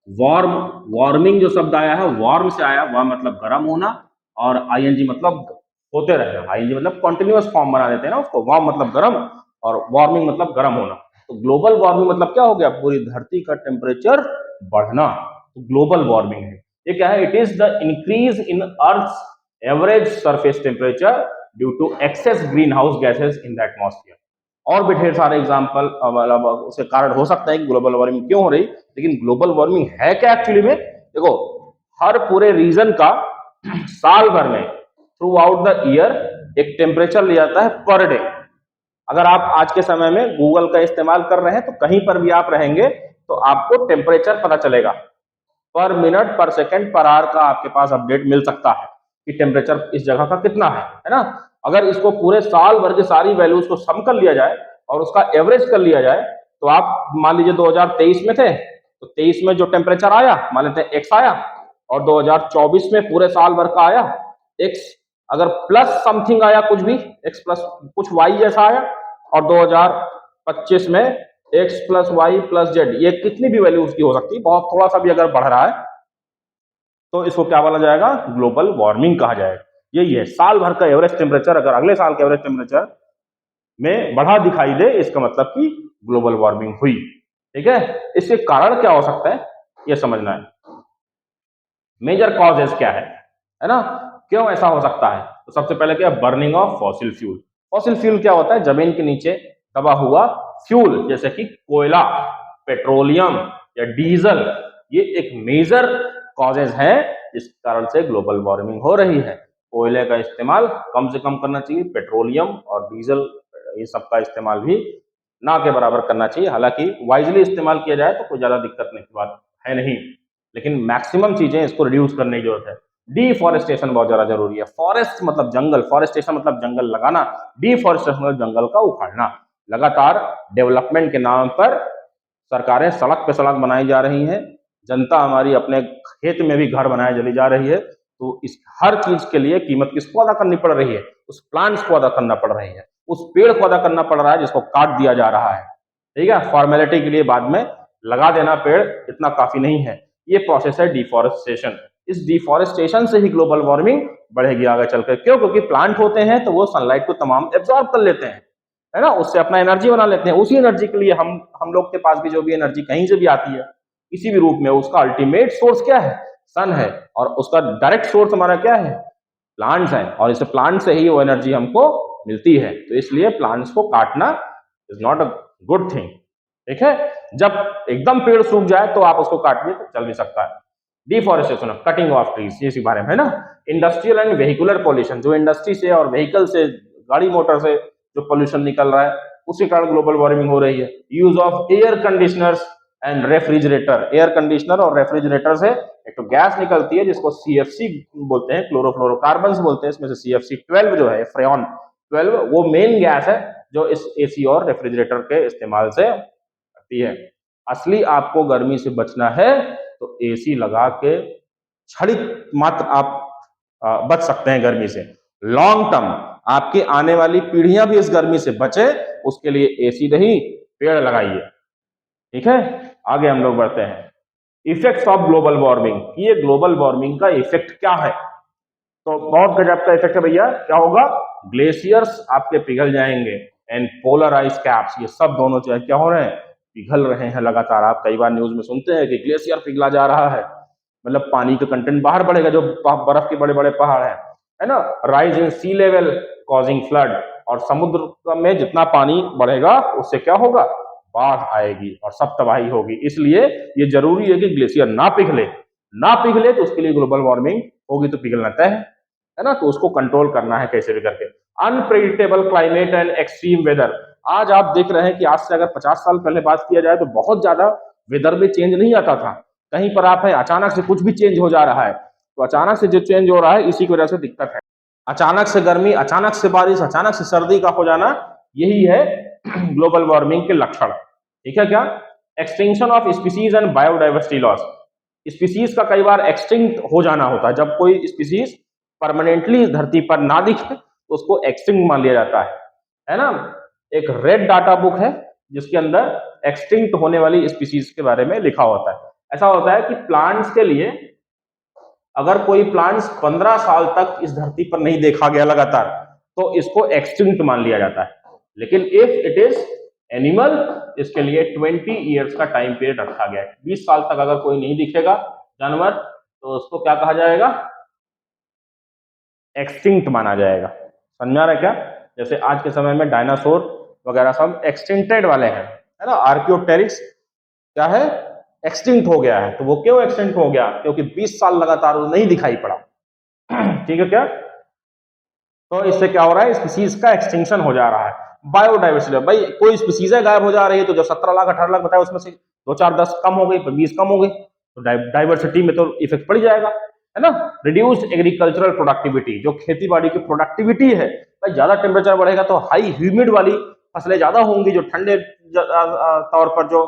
वार्म, वार्मिंग जो शब्द आया है वार्म से आया, वह मतलब गर्म होना, और आईएनजी मतलब होते रहना, आईएनजी मतलब कंटिन्यूअस फॉर्म बना देते हैं ना उसको, वार्म मतलब गर्म और वार्मिंग मतलब गर्म होना। तो ग्लोबल वार्मिंग मतलब क्या हो गया, पूरी धरती का टेम्परेचर बढ़ना, तो ग्लोबल वार्मिंग है। ये क्या है, it is the increase in earth average surface temperature due to excess greenhouse gases in the atmosphere. और भी ढेर सारे एग्जाम्पल मतलब उसके कारण हो सकता है कि ग्लोबल वार्मिंग क्यों हो रही, लेकिन ग्लोबल वार्मिंग है क्या एक्चुअली में, देखो हर पूरे रीजन का साल भर में थ्रू आउट द ईयर एक टेम्परेचर लिया जाता है पर डे, अगर आप आज के समय में गूगल का इस्तेमाल कर रहे हैं तो कहीं पर भी आप रहेंगे तो आपको टेम्परेचर पता चलेगा, पर मिनट पर सेकंड पर आवर का आपके पास अपडेट मिल सकता है कि टेम्परेचर इस जगह का कितना है ना। अगर इसको पूरे साल भर की सारी वैल्यूज को सम कर लिया जाए और उसका एवरेज कर लिया जाए तो आप मान लीजिए 2023 में थे तो 23 में जो टेम्परेचर आया मान लेते हैं एक्स आया, और 2024 में पूरे साल भर का आया एक्स, अगर प्लस समथिंग आया कुछ भी एक्स प्लस कुछ वाई जैसा आया, और 2025 में X plus Y plus Z, ये कितनी भी वैल्यू उसकी हो सकती है, बहुत थोड़ा सा भी अगर बढ़ रहा है तो इसको क्या बोला जाएगा, ग्लोबल वार्मिंग कहा जाएगा। यही है साल भर का एवरेज टेम्परेचर अगर अगले साल के एवरेज टेम्परेचर में बढ़ा दिखाई दे इसका मतलब कि ग्लोबल वार्मिंग हुई। ठीक है, इसके कारण क्या हो सकता है ये समझना है। मेजर कॉजेज क्या है ना, क्यों ऐसा हो सकता है। तो सबसे पहले क्या, burning of fossil fuel. Fossil fuel क्या होता है, जमीन के नीचे दबा हुआ फ्यूल जैसे कि कोयला, पेट्रोलियम या डीजल, ये एक मेजर कॉजेज है जिस कारण से ग्लोबल वार्मिंग हो रही है। कोयले का इस्तेमाल कम से कम करना चाहिए, पेट्रोलियम और डीजल ये सब का इस्तेमाल भी ना के बराबर करना चाहिए। हालांकि वाइजली इस्तेमाल किया जाए तो कोई ज्यादा दिक्कत नहीं की बात है नहीं, लेकिन मैक्सिमम चीजें इसको रिड्यूस करने की जरूरत है। डिफॉरेस्टेशन बहुत ज्यादा जरूरी है। फॉरेस्ट मतलब जंगल, फॉरेस्टेशन मतलब जंगल लगाना, डिफॉरेस्टेशन मतलब जंगल का उखाड़ना। लगातार डेवलपमेंट के नाम पर सरकारें सड़क पे सड़क बनाई जा रही हैं, जनता हमारी अपने खेत में भी घर बनाए चली जा रही है, तो इस हर चीज के लिए कीमत किसको अदा करनी पड़ रही है, उस प्लांट्स को अदा करना पड़ रही है, उस पेड़ को अदा करना पड़ रहा है जिसको काट दिया जा रहा है। ठीक है, फॉर्मेलिटी के लिए बाद में लगा देना पेड़ इतना काफी नहीं है, ये प्रोसेस है डिफॉरेस्टेशन। इस डिफॉरेस्टेशन से ही ग्लोबल वार्मिंग बढ़ेगी आगे चलकर। क्यों, क्योंकि प्लांट होते हैं तो वो सनलाइट को तमाम एब्जॉर्ब कर लेते हैं, है ना, उससे अपना एनर्जी बना लेते हैं। उसी एनर्जी के लिए हम लोग के पास भी जो भी एनर्जी कहीं से भी आती है किसी भी रूप में, उसका अल्टीमेट सोर्स क्या है, सन है, और उसका डायरेक्ट सोर्स हमारा क्या है, प्लांट्स है, और इस प्लांट से ही वो एनर्जी हमको मिलती है। तो इसलिए प्लांट्स को काटना is not a good thing. ठीक है, जब एकदम पेड़ सूख जाए तो आप उसको काटिए तो चल भी सकता है। डिफॉरेस्टेशन, कटिंग ऑफ ट्रीज, इसी बारे में है ना। इंडस्ट्रियल एंड व्हीकुलर पॉल्यूशन, जो इंडस्ट्री से और व्हीकल से, गाड़ी मोटर से जो पॉल्यूशन निकल रहा है उसके कारण ग्लोबल वार्मिंग हो रही है। Use of air conditioners and refrigerator, air conditioner और रेफ्रिजरेटर से एक तो गैस निकलती है जिसको सीएफसी बोलते हैं, क्लोरोफ्लोरोकार्बन बोलते हैं, इसमें से सीएफसी 12 जो है, फ्रेऑन 12, वो मेन गैस है जो इस एसी और रेफ्रिजरेटर के इस्तेमाल से आती है। असली आपको गर्मी से बचना है तो एसी लगा के क्षणिक मात्र आप बच सकते हैं गर्मी से। लॉन्ग टर्म आपकी आने वाली पीढ़ियां भी इस गर्मी से बचे, उसके लिए एसी नहीं पेड़ लगाइए। ठीक है, आगे हम लोग बढ़ते हैं। इफेक्ट्स ऑफ ग्लोबल वार्मिंग, ये ग्लोबल वार्मिंग का इफेक्ट क्या है। तो बहुत गजब का इफेक्ट है भैया। क्या होगा, ग्लेशियर्स आपके पिघल जाएंगे एंड पोलर आइस कैप्स, ये सब दोनों जो है क्या हो रहे हैं, पिघल रहे हैं लगातार। आप कई बार न्यूज में सुनते हैं कि ग्लेशियर पिघला जा रहा है, मतलब पानी का कंटेंट बाहर बढ़ेगा, जो बर्फ के बड़े बड़े पहाड़ है ना। Rise in sea level causing flood, और समुद्र में जितना पानी बढ़ेगा उससे क्या होगा, बाढ़ आएगी और सब तबाही होगी। इसलिए ये जरूरी है कि ग्लेशियर ना पिघले, ना पिघले तो उसके लिए ग्लोबल वार्मिंग होगी, तो पिघलना तय है ना। तो उसको कंट्रोल करना है कैसे भी करके। Unpredictable climate and extreme weather, आज आप देख रहे हैं कि आज से अगर 50 साल पहले बात किया जाए तो बहुत ज्यादा वेदर में चेंज नहीं आता था। कहीं पर आप है अचानक से कुछ भी चेंज हो जा रहा है, तो अचानक से जो चेंज हो रहा है इसी की वजह से दिक्कत है। अचानक से गर्मी, अचानक से बारिश, अचानक से सर्दी का हो जाना, यही है ग्लोबल वार्मिंग के लक्षण। ठीक है क्या, extinction of species and biodiversity loss, species का कई बार एक्सटिंक्ट हो जाना होता है। जब कोई स्पीसीज परमानेंटली धरती पर ना दिखे तो उसको एक्सटिंक्ट मान लिया जाता है ना। एक रेड डाटा बुक है जिसके अंदर एक्सटिंक्ट होने वाली स्पीसीज के बारे में लिखा होता है। ऐसा होता है कि प्लांट्स के लिए अगर कोई प्लांट्स 15 साल तक इस धरती पर नहीं देखा गया लगातार तो इसको एक्सटिंक्ट मान लिया जाता है। लेकिन इफ इट इज एनिमल, इसके लिए 20 ईयर्स का टाइम पीरियड रखा गया है। 20 साल तक अगर कोई नहीं दिखेगा जानवर तो उसको क्या कहा जाएगा, एक्सटिंक्ट माना जाएगा। समझ में आ रहा है क्या, जैसे आज के समय में डायनासोर वगैरह सब एक्सटिंक्टेड वाले हैं, है ना। आर्कियोप्टेरिक्स क्या है, एक्सटिंक्ट हो गया है। तो वो क्यों एक्सटिंक्ट हो गया, क्योंकि 20 साल लगातार वो नहीं दिखाई पड़ा। ठीक है क्या, तो इससे क्या हो रहा है, स्पीसीज का एक्सटिंक्शन हो जा रहा है। बायोडाइवर्सिटी, भाई कोई स्पीसीज है गायब हो जा रही है, तो जो 17 लाख 18 लाख बताया उसमें से 2 4 10 कम हो गई, 20 कम हो गई, तो डाइवर्सिटी में तो इफेक्ट पड़ जाएगा, है ना। रिड्यूस्ड एग्रीकल्चरल प्रोडक्टिविटी, जो खेती बाड़ी की प्रोडक्टिविटी है, भाई ज्यादा टेम्परेचर बढ़ेगा तो हाई ह्यूमिड वाली फसलें ज्यादा होंगी, जो ठंडे तौर पर जो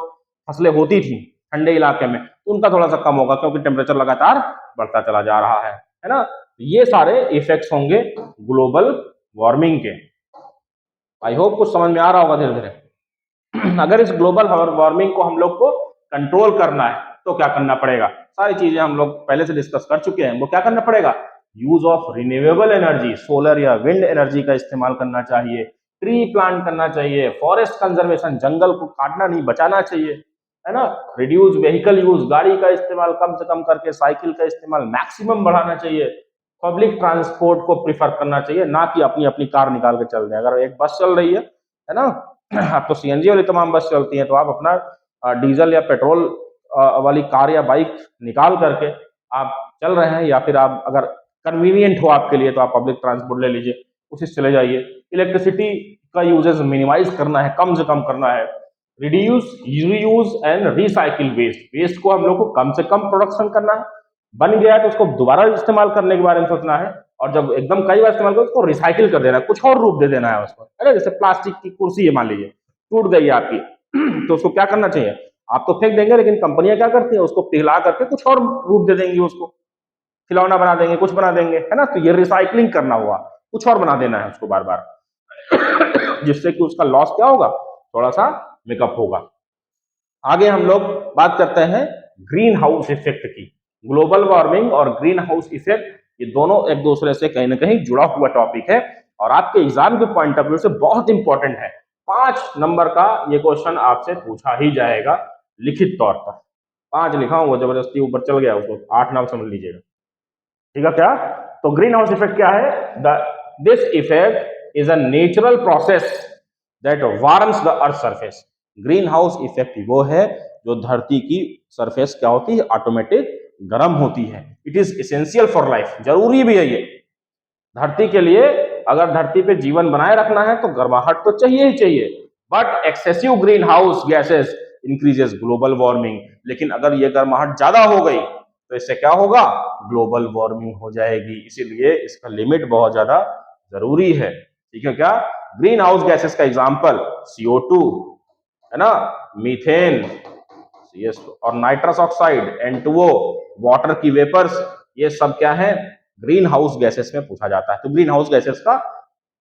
फसलें होती थी ठंडे इलाके में, उनका थोड़ा सा कम होगा, क्योंकि टेम्परेचर लगातार बढ़ता चला जा रहा है ना। ये सारे इफेक्ट्स होंगे ग्लोबल वार्मिंग के। आई होप कुछ समझ में आ रहा होगा धीरे धीरे। अगर इस ग्लोबल वार्मिंग को हम लोग को कंट्रोल करना है तो क्या करना पड़ेगा, सारी चीजें हम लोग पहले से डिस्कस कर चुके हैं। वो क्या करना पड़ेगा, use of renewable energy, solar या विंड एनर्जी का इस्तेमाल करना चाहिए, ट्री प्लांट करना चाहिए, फॉरेस्ट कंजर्वेशन, जंगल को काटना नहीं बचाना चाहिए, है ना। रिड्यूस व्हीकल यूज, गाड़ी का इस्तेमाल कम से कम करके साइकिल का इस्तेमाल मैक्सिमम बढ़ाना चाहिए, पब्लिक ट्रांसपोर्ट को प्रिफर करना चाहिए, ना कि अपनी अपनी कार निकाल के चल दें। अगर एक बस चल रही है ना, अब तो सीएनजी वाली तमाम बस चलती हैं, तो आप अपना डीजल या पेट्रोल वाली कार या बाइक निकाल करके आप चल रहे हैं, या फिर आप अगर कन्वीनियंट हो आपके लिए तो आप पब्लिक ट्रांसपोर्ट ले लीजिए, उसी से चले जाइए। इलेक्ट्रिसिटी का यूजेस मिनिमाइज करना है, कम से कम करना है। Reduce reuse and recycle waste, waste को हम लोग को कम से कम प्रोडक्शन करना है, बन गया है तो उसको दोबारा इस्तेमाल करने के बारे में सोचना है, और जब एकदम कई बार इस्तेमाल करो उसको रिसाइकिल कर देना है, कुछ और रूप दे देना है उसको, है ना। जैसे प्लास्टिक की कुर्सी है, मान लीजिए टूट गई है आपकी, तो उसको क्या करना चाहिए, आप तो फेंक देंगे, लेकिन कंपनियां क्या करती हैं, उसको पिघला करके कुछ और रूप दे देंगी, उसको खिलौना बना देंगे, कुछ बना देंगे, है ना। तो ये रिसाइकलिंग करना हुआ, कुछ और बना देना है उसको बार बार, जिससे कि उसका लॉस क्या होगा, थोड़ा सा मेकअप होगा। आगे हम लोग बात करते हैं ग्रीन हाउस इफेक्ट की। ग्लोबल वार्मिंग और ग्रीन हाउस इफेक्ट, ये दोनों एक दूसरे से कहीं ना कहीं जुड़ा हुआ टॉपिक है, और आपके एग्जाम के पॉइंट ऑफ व्यू से बहुत इंपॉर्टेंट है। 5 नंबर का ये क्वेश्चन आपसे पूछा ही जाएगा लिखित तौर पर। 5 लिखा हूं, वो जबरदस्ती ऊपर चल गया, उसको 8 नाम समझ लीजिएगा, ठीक है क्या। तो ग्रीन हाउस इफेक्ट क्या है, this effect is a natural process that warms the earth surface. Green house effect वो है जो धरती की सरफेस क्या होती है, ऑटोमेटिक गर्म होती है। It is essential for life, जरूरी भी है ये धरती के लिए। अगर धरती पे जीवन बनाए रखना है तो गर्माहट तो चाहिए ही चाहिए, but excessive green house gases increases global warming. लेकिन अगर ये गर्माहट ज्यादा हो गई तो इससे क्या होगा, ग्लोबल वार्मिंग हो जाएगी, इसीलिए इसका लिमिट बहुत ज्यादा जरूरी है, ठीक है क्या। ग्रीन हाउस गैसेस का एग्जाम्पल CO2, है ना, मीथेन, यस, और नाइट्रस ऑक्साइड N2O, वाटर की वेपर्स, ये सब क्या है, ग्रीन हाउस गैसेस में पूछा जाता है। तो ग्रीन हाउस गैसेस का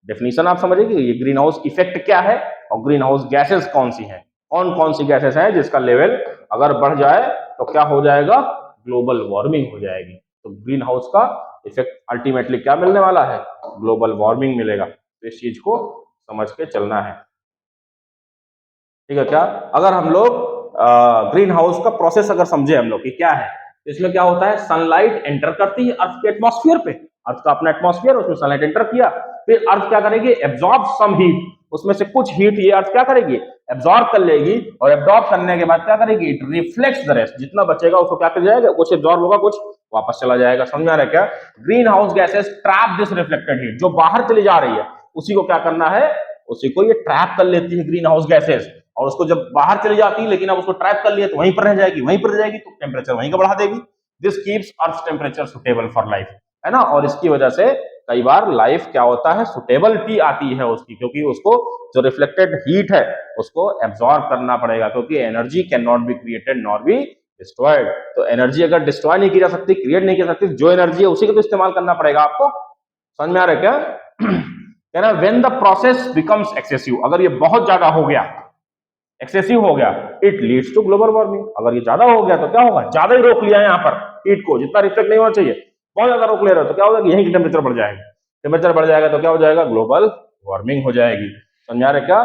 डेफिनेशन आप समझिए, ये ग्रीन हाउस इफेक्ट क्या है और ग्रीन हाउस गैसेस कौन सी हैं, कौन कौन सी गैसेस हैं जिसका लेवल अगर बढ़ जाए तो क्या हो जाएगा, ग्लोबल वार्मिंग हो जाएगी। तो ग्रीन हाउस का इफेक्ट अल्टीमेटली क्या मिलने वाला है, ग्लोबल वार्मिंग मिलेगा। तो इस चीज को समझ के चलना है, ठीक है क्या। अगर हम लोग ग्रीन हाउस का प्रोसेस अगर समझे हम लोग कि क्या है, तो इसमें क्या होता है, सनलाइट एंटर करती है अर्थ के एटमॉस्फेयर पे, अर्थ का अपना एटमॉस्फेयर, उसमें सनलाइट एंटर किया, फिर अर्थ क्या करेगी, एब्जॉर्ब सम हीट, उसमें से कुछ हीट ये अर्थ क्या करेगी, एब्जॉर्ब कर लेगी, और एब्जॉर्ब करने के बाद क्या करेगी, इट रिफ्लेक्ट्स द रेस्ट, जितना बचेगा उसको क्या कर जाएगा, कुछ एब्जॉर्ब होगा, कुछ वापस चला जाएगा। समझ आ रहा है क्या। Green house gases trap this reflected heat, जो बाहर चली जा रही है उसी को क्या करना है, उसी को ये ट्रैप कर लेती है ग्रीन हाउस गैसेस, और उसको जब बाहर चली जाती है, लेकिन अब उसको ट्रैप कर लिया तो वहीं पर रह जाएगी, वहीं पर रह जाएगी, तो टेम्परेचर वहीं का बढ़ा देगी। This keeps earth temperature suitable for life, है ना। और इसकी वजह से कई बार लाइफ क्या होता है, सुटेबिलिटी आती है उसकी, क्योंकि उसको जो रिफ्लेक्टेड हीट है उसको एब्जॉर्ब करना पड़ेगा, क्योंकि energy can not be created not be destroyed. तो एनर्जी अगर डिस्ट्रॉय नहीं की जा सकती, क्रिएट नहीं की जा सकती, जो एनर्जी है उसी को तो इस्तेमाल करना पड़ेगा आपको। समझ में आ रहा है क्या। When the process becomes excessive, अगर ये बहुत ज्यादा हो गया, एक्सेसिव हो गया, it leads to global warming. अगर ये ज्यादा हो गया तो क्या होगा, ज्यादा ही रोक लिया है यहाँ पर हीट को, जितना रिफ्लेक्ट नहीं होना चाहिए बहुत ज्यादा रोक ले रहे हो, तो क्या होगा कि यहीं की टेम्परेचर बढ़ जाएगा, टेम्परेचर बढ़ जाएगा तो क्या हो जाएगा, ग्लोबल वार्मिंग हो जाएगी। समझा रहे क्या।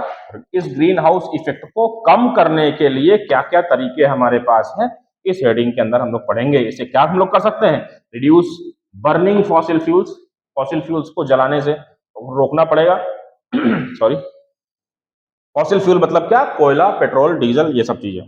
इस ग्रीन हाउस इफेक्ट को कम करने के लिए क्या क्या तरीके हमारे पास हैं, इस हेडिंग के अंदर हम लोग पढ़ेंगे। इसे क्या हम लोग कर सकते हैं, reduce burning fossil fuels, fossil fuels को जलाने से रोकना पड़ेगा। सॉरी, फॉसिल फ्यूल मतलब क्या, कोयला, पेट्रोल, डीजल, ये सब चीजें,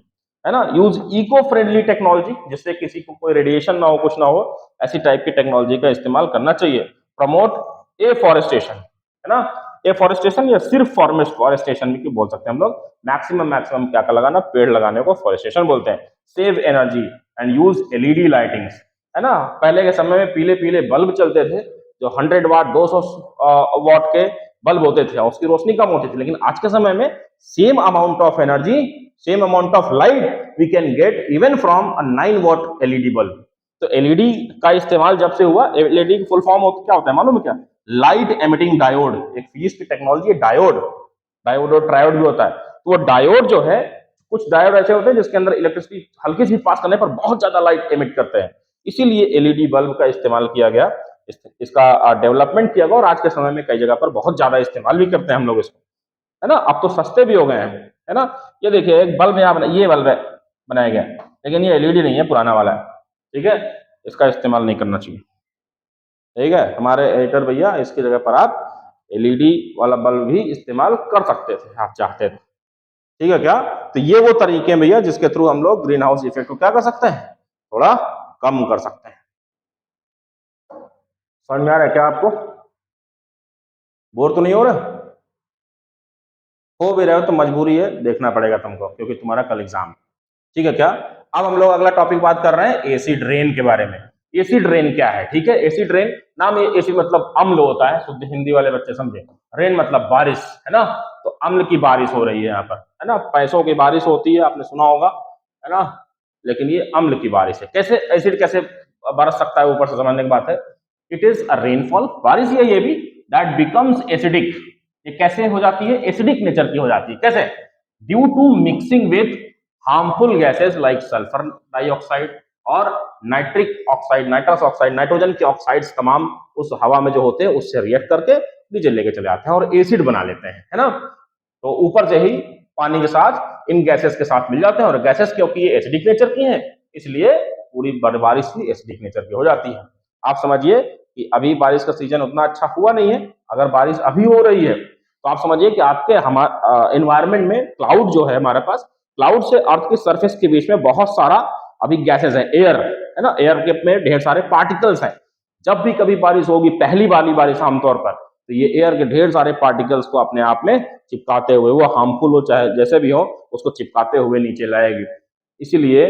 है ना। यूज इको फ्रेंडली टेक्नोलॉजी, जिससे किसी को कोई रेडिएशन ना हो, कुछ ना हो, ऐसी टाइप की टेक्नोलॉजी का इस्तेमाल करना चाहिए। प्रमोट एफॉरेस्टेशन, है ना, एफॉरेस्टेशन या सिर्फ फॉरेस्टेशन भी बोल सकते हैं हम लोग। मैक्सिमम क्या क्या लगाना, पेड़ लगाने को फॉरेस्टेशन बोलते हैं। Save energy and use LED lightings, है ना, पहले के समय में पीले पीले बल्ब चलते थे जो 100 वाट 200 वाट के बल्ब होते थे, उसकी रोशनी कम होती थी, लेकिन आज के समय में same amount of energy, same amount of light we can get even from a 9 watt LED bulb. तो एलईडी का इस्तेमाल जब से हुआ, एलईडी की फुल फॉर्म क्या होता है मालूम है क्या? लाइट एमिटिंग डायोड, एक फिजिक्स की टेक्नोलॉजी है डायोड, डायोड और ट्रायोड भी होता है। तो वो डायोड जो है, कुछ डायोड ऐसे होते हैं जिसके अंदर इलेक्ट्रिसिटी हल्की सी पास करने पर बहुत ज्यादा लाइट एमिट करते हैं, इसीलिए एलईडी बल्ब का इस्तेमाल किया गया, इसका डेवलपमेंट किया गया और आज के समय में कई जगह पर बहुत ज्यादा इस्तेमाल भी करते हैं हम लोग इसको, है ना। अब तो सस्ते भी हो गए हैं, है ना। ये देखिए एक बल्ब यहाँ ये बल्ब है बनाया गया, लेकिन ये एलईडी नहीं है, पुराना वाला है, ठीक है, इसका इस्तेमाल नहीं करना चाहिए, ठीक है। हमारे एडिटर भैया इसकी जगह पर आप एलईडी वाला बल्ब भी इस्तेमाल कर सकते थे, आप चाहते थे, ठीक है क्या। तो ये वो तरीके हैं भैया जिसके थ्रू हम लोग ग्रीन हाउस इफेक्ट को क्या कर सकते हैं, थोड़ा कम कर सकते हैं। समझ में आ रहा है क्या आपको? बोर तो नहीं हो रहा? हो भी रहे हो तो मजबूरी है, देखना पड़ेगा तुमको, क्योंकि तुम्हारा कल एग्जाम है, ठीक है क्या। अब हम लोग अगला टॉपिक बात कर रहे हैं एसी ड्रेन के बारे में। एसी ड्रेन क्या है, ठीक है। एसी ड्रेन नाम, ये एसी मतलब अम्ल होता है, शुद्ध हिंदी वाले बच्चे समझे। रेन मतलब बारिश, है ना, तो अम्ल की बारिश हो रही है यहाँ पर, है ना। पैसों की बारिश होती है, आपने सुना होगा, है ना, लेकिन ये अम्ल की बारिश है। कैसे एसिड कैसे बरस सकता है ऊपर से, समझने की बात है। इट इज अ रेनफॉल, बारिश है ये भी, दैट बिकम्स एसिडिक। ये कैसे हो जाती है, एसिडिक नेचर की हो जाती है, कैसे? Due to mixing with harmful gases like sulphur dioxide और nitric oxide, nitrous oxide, nitrogen के ऑक्साइड्स तमाम उस हवा में जो होते हैं उससे रिएक्ट करके नीचे लेके चले आते हैं और एसिड बना लेते हैं, है ना। तो ऊपर से ही पानी के साथ इन गैसेस के साथ मिल जाते हैं, और गैसेस क्योंकि ये एसिडिक नेचर की हैं, इसलिए पूरी बारिश भी एसिडिक नेचर की हो जाती है। आप समझिए कि अभी बारिश का सीजन उतना अच्छा हुआ नहीं है, अगर बारिश अभी हो रही है तो आप समझिए कि आपके हमारे एनवायरमेंट में क्लाउड जो है हमारे पास, क्लाउड से अर्थ की सरफेस के बीच में बहुत सारा अभी गैसेस है, एयर, है ना, एयर के में ढेर सारे पार्टिकल्स हैं। जब भी कभी बारिश होगी, पहली वाली बारिश आमतौर पर, तो ये एयर के ढेर सारे पार्टिकल्स को अपने आप में चिपकाते हुए, वो हार्मफुल हो चाहे जैसे भी हो, उसको चिपकाते हुए नीचे लाएगी। इसीलिए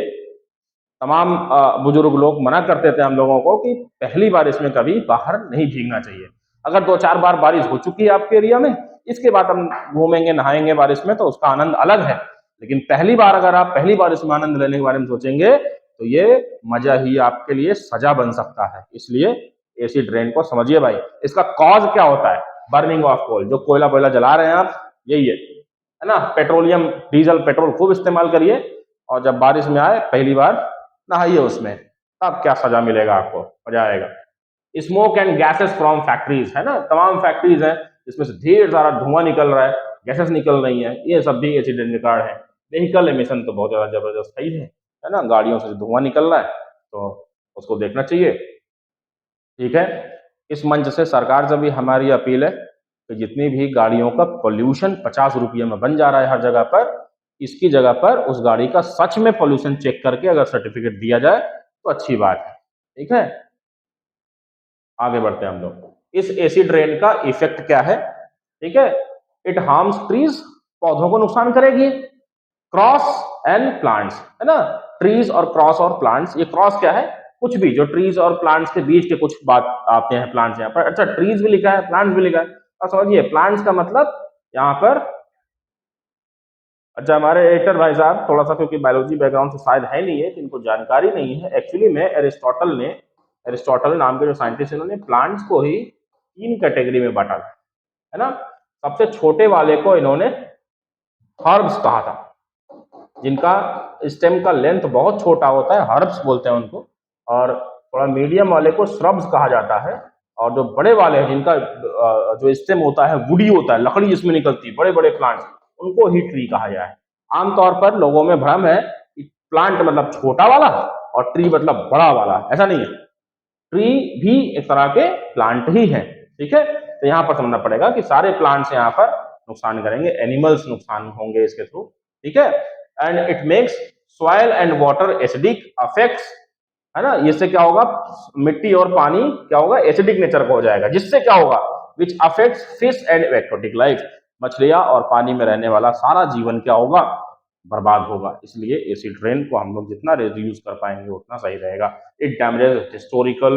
तमाम बुजुर्ग लोग मना करते थे हम लोगों को कि पहली बारिश में कभी बाहर नहीं भीगना चाहिए। अगर 2-4 बार बारिश हो चुकी है आपके एरिया में, इसके बाद हम घूमेंगे नहाएंगे बारिश में, तो उसका आनंद अलग है। लेकिन पहली बार अगर आप पहली बारिश में आनंद लेने के बारे में सोचेंगे तो ये मजा ही आपके लिए सजा बन सकता है। इसलिए एसी ड्रेन को समझिए भाई। इसका कॉज क्या होता है? बर्निंग ऑफ कोल, जो कोयला वोयला जला रहे हैं आप, यही है ना। पेट्रोलियम, डीजल, पेट्रोल खूब इस्तेमाल करिए, और जब बारिश में आए पहली बार नहाइए उसमें, तब क्या सजा मिलेगा आपको, मजा आएगा। Smoke and gases from factories, है ना, तमाम फैक्ट्रीज हैं जिसमें से ढेर सारा धुआं निकल रहा है, गैसेस निकल रही हैं, ये सब भी एसिड रिकॉर्ड है। व्हीकल एमिशन तो बहुत ज्यादा जबरदस्त है ना, गाड़ियों से धुआं निकल रहा है, तो उसको देखना चाहिए, ठीक है। इस मंच से सरकार से भी हमारी अपील है कि जितनी भी गाड़ियों का पोल्यूशन 50 रुपये में बन जा रहा है हर जगह पर, इसकी जगह पर उस गाड़ी का सच में पोल्यूशन चेक करके अगर सर्टिफिकेट दिया जाए तो अच्छी बात है, ठीक है। आगे बढ़ते हैं हम लोग। इस एसिड रेन का इफेक्ट क्या है, ठीक है। इट हार्म्स ट्रीज, पौधों को नुकसान करेगी। क्रॉस एंड प्लांट्स, है ना, ट्रीज और क्रॉस और प्लांट्स। ये क्रॉस क्या है? कुछ भी जो ट्रीज और प्लांट्स के बीच के कुछ बात आते हैं प्लांट्स यहाँ पर। अच्छा, ट्रीज भी लिखा है, प्लांट्स भी लिखा है, और समझिए प्लांट्स का मतलब यहाँ पर, अच्छा हमारे एडिटर भाई साहब थोड़ा सा, क्योंकि बायोलॉजी बैकग्राउंड से शायद है नहीं है तो इनको जानकारी नहीं है। एक्चुअली में एरिस्टोटल नाम के जो साइंटिस्ट, इन्होंने प्लांट्स को ही 3 कैटेगरी में बांटा है ना। सबसे छोटे वाले को इन्होंने हर्ब्स कहा था, जिनका स्टेम का लेंथ बहुत छोटा होता है, हर्ब्स बोलते हैं उनको। और थोड़ा मीडियम वाले को श्रब्स कहा जाता है। और जो बड़े वाले हैं, जिनका जो स्टेम होता है वुडी होता है, लकड़ी जिसमें निकलती है, बड़े बड़े प्लांट्स, उनको ही ट्री कहा जाए। आमतौर पर लोगों में भ्रम है कि प्लांट मतलब छोटा वाला और ट्री मतलब बड़ा वाला, ऐसा नहीं है। ट्री भी एक तरह के प्लांट ही है, ठीक है। तो यहाँ पर समझना पड़ेगा कि सारे प्लांट्स यहाँ पर नुकसान करेंगे, एनिमल्स नुकसान होंगे इसके थ्रू, ठीक है। And it makes soil and water acidic, affects, है ना। इससे क्या होगा, मिट्टी और पानी क्या होगा, एसिडिक नेचर का हो जाएगा, जिससे क्या होगा, which affects fish and aquatic life, मछलियां और पानी में रहने वाला सारा जीवन क्या होगा, बर्बाद होगा। इसलिए एसिड रेन को हम लोग जितना रिड्यूस कर पाएंगे उतना सही रहेगा। It damages historical